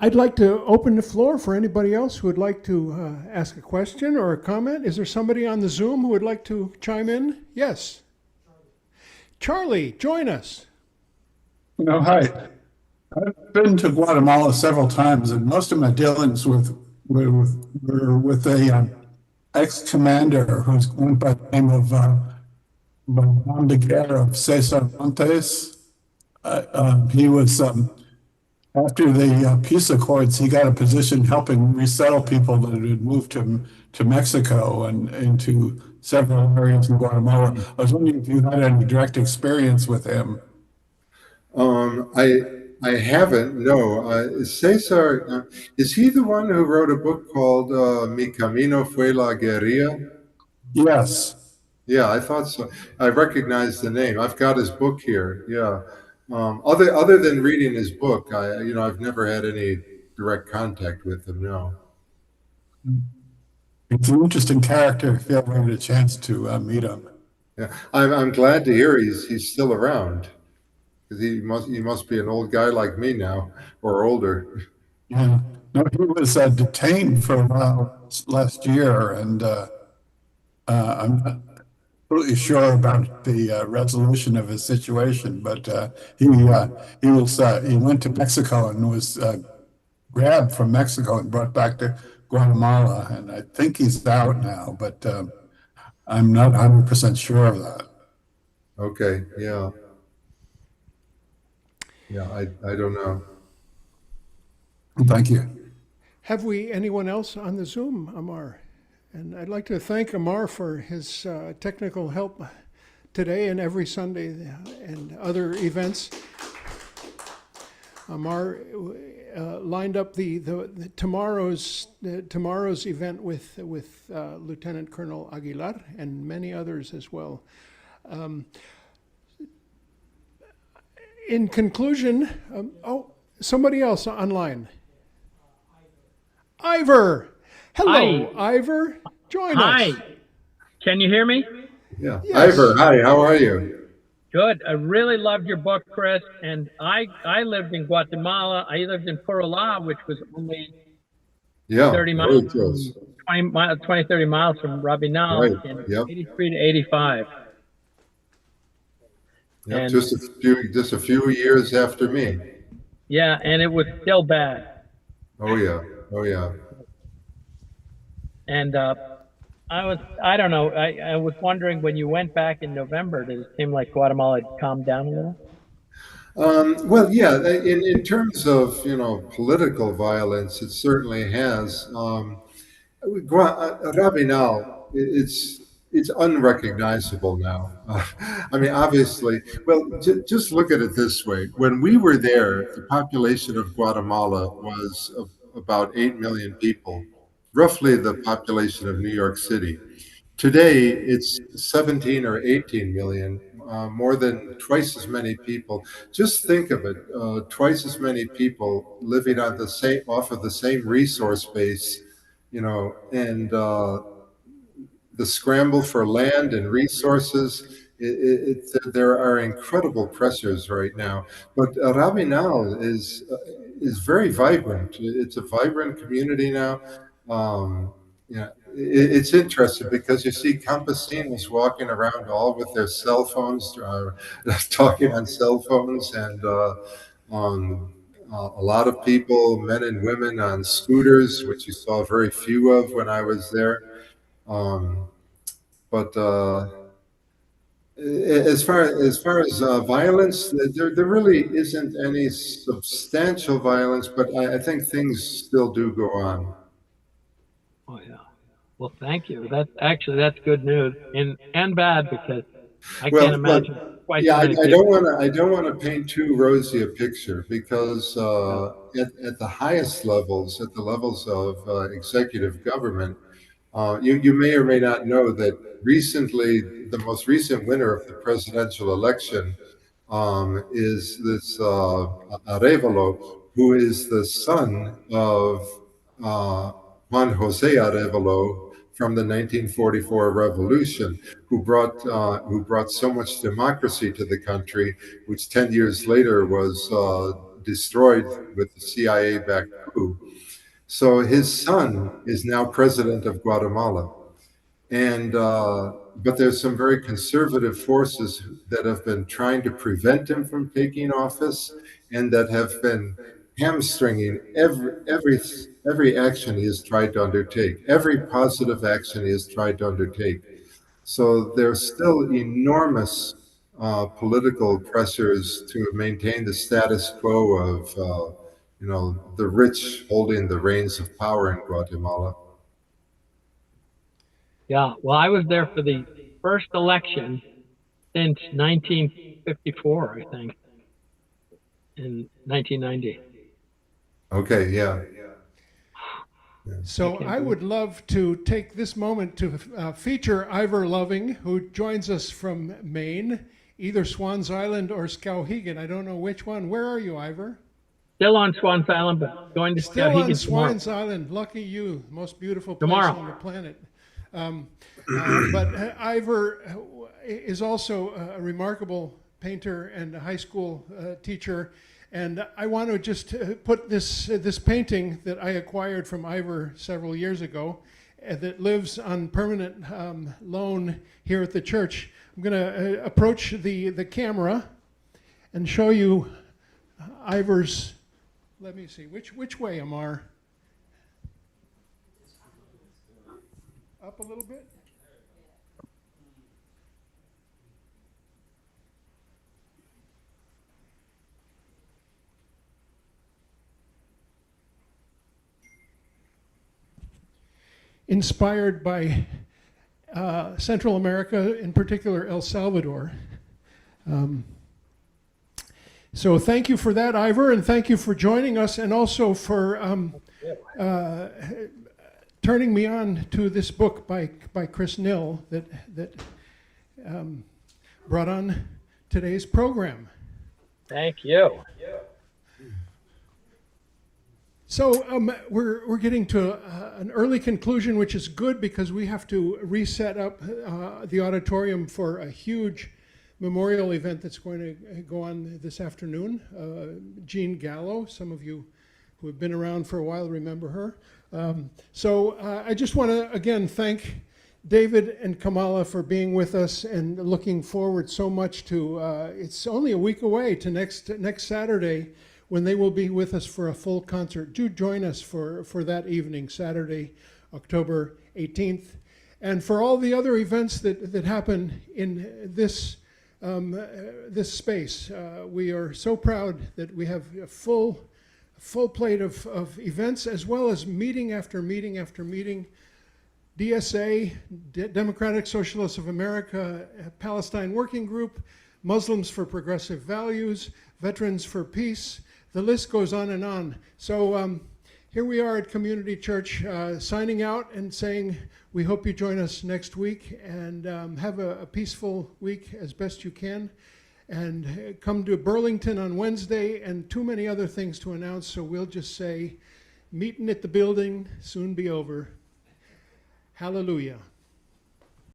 I'd like to open the floor for anybody else who would like to ask a question or a comment. Is there somebody on the Zoom who would like to chime in? Yes. Charlie, join us. Hi. I've been to Guatemala several times, and most of my dealings were with a ex-commander who's going by the name of Guerra of Cesar Montes. He was after the peace accords, he got a position helping resettle people that had moved to Mexico and into several areas in Guatemala. I was wondering if you had any direct experience with him. I haven't, no. Cesar, is he the one who wrote a book called Mi Camino Fue la Guerrilla? Yes. Yeah, I thought so. I recognize the name. I've got his book here. Yeah. Other than reading his book, I've never had any direct contact with him. No. He's an interesting character if you ever had a chance to meet him. Yeah, I'm glad to hear he's still around. 'Cause he must be an old guy like me now, or older. Yeah. No, he was detained for a while last year, and I'm not completely sure about the resolution of his situation, but he went to Mexico and was grabbed from Mexico and brought back to Guatemala, and I think he's out now, but I'm not 100% sure of that. Okay, yeah. Yeah, I don't know. Thank you. Have we anyone else on the Zoom, Amar? And I'd like to thank Amar for his technical help today and every Sunday and other events. Amar lined up the tomorrow's event with Lieutenant Colonel Aguilar and many others as well. In conclusion, somebody else online. Ivor. Hello, Hi. Ivor. Join Hi. us. Can you hear me? Yeah. Yes. Ivor, hi, how are you? Good. I really loved your book, Chris. And I lived in Guatemala. I lived in Purula, which was only Yeah, 30 very miles, close. 30 miles from Rabinal Right, in yep. 83 to 85. Yep, And just a few years after me. yeah, and it was still bad. Oh yeah, oh yeah. And I don't know, I was wondering when you went back in November, did it seem like Guatemala had calmed down a little? Well, yeah, in terms of, political violence, it certainly has. Rabinal, it's unrecognizable now. I mean, obviously, well, just look at it this way. When we were there, the population of Guatemala was about 8 million people, roughly the population of New York City. Today, it's 17 or 18 million, more than twice as many people. Just think of it, twice as many people living on off of the same resource base, and the scramble for land and resources. There are incredible pressures right now, but Rabinal is very vibrant. It's a vibrant community now. Yeah, it's interesting because you see campesinos walking around all with their cell phones, talking on cell phones, and a lot of people, men and women, on scooters, which you saw very few of when I was there. But as far as violence, there really isn't any substantial violence, but I think things still do go on. Oh yeah. Well, thank you. That's good news, and bad because I Well, can't imagine quite yeah, so I many don't people. want to. I don't want to paint too rosy a picture because at the highest levels, at the levels of executive government, you may or may not know that recently, the most recent winner of the presidential election is this Arevalo, who is the son of Juan Jose Arevalo from the 1944 revolution, who brought so much democracy to the country, which 10 years later was destroyed with the CIA-backed coup. So his son is now president of Guatemala. And but there's some very conservative forces that have been trying to prevent him from taking office, and that have been hamstringing every action he has tried to undertake, every positive action he has tried to undertake. So there's still enormous political pressures to maintain the status quo of the rich holding the reins of power in Guatemala. Yeah. Well, I was there for the first election since 1954, I think, in 1990. Okay, yeah. So I would love to take this moment to feature Ivor Loving, who joins us from Maine, either Swans Island or Skowhegan. I don't know which one. Where are you, Ivor? Still on Swans Island, but going to Still on Skowhegan tomorrow. Swans Island. Lucky you, most beautiful place Tomorrow. on the planet. But Ivor is also a remarkable painter and a high school teacher. And I want to just put this painting that I acquired from Ivor several years ago that lives on permanent loan here at the church. I'm going to approach the camera and show you Ivor's, let me see, which way, Amar? Up a little bit? Inspired by Central America, in particular El Salvador. So thank you for that, Ivor, and thank you for joining us, and also for turning me on to this book by Chris Nill that brought on today's program. Thank you. So we're getting to an early conclusion, which is good because we have to reset up the auditorium for a huge memorial event that's going to go on this afternoon. Jean Gallo, some of you who have been around for a while remember her. So I just want to again thank David and Kamala for being with us, and looking forward so much to, it's only a week away to next Saturday, when they will be with us for a full concert. Do join us for that evening, Saturday, October 18th. And for all the other events that happen in this space. We are so proud that we have a full plate of events, as well as meeting after meeting after meeting. DSA, Democratic Socialists of America, Palestine Working Group, Muslims for Progressive Values, Veterans for Peace. The list goes on and on. So here we are at Community Church, signing out and saying we hope you join us next week, and have a peaceful week as best you can. And come to Burlington on Wednesday, and too many other things to announce, so we'll just say, meeting at the building, soon be over. Hallelujah.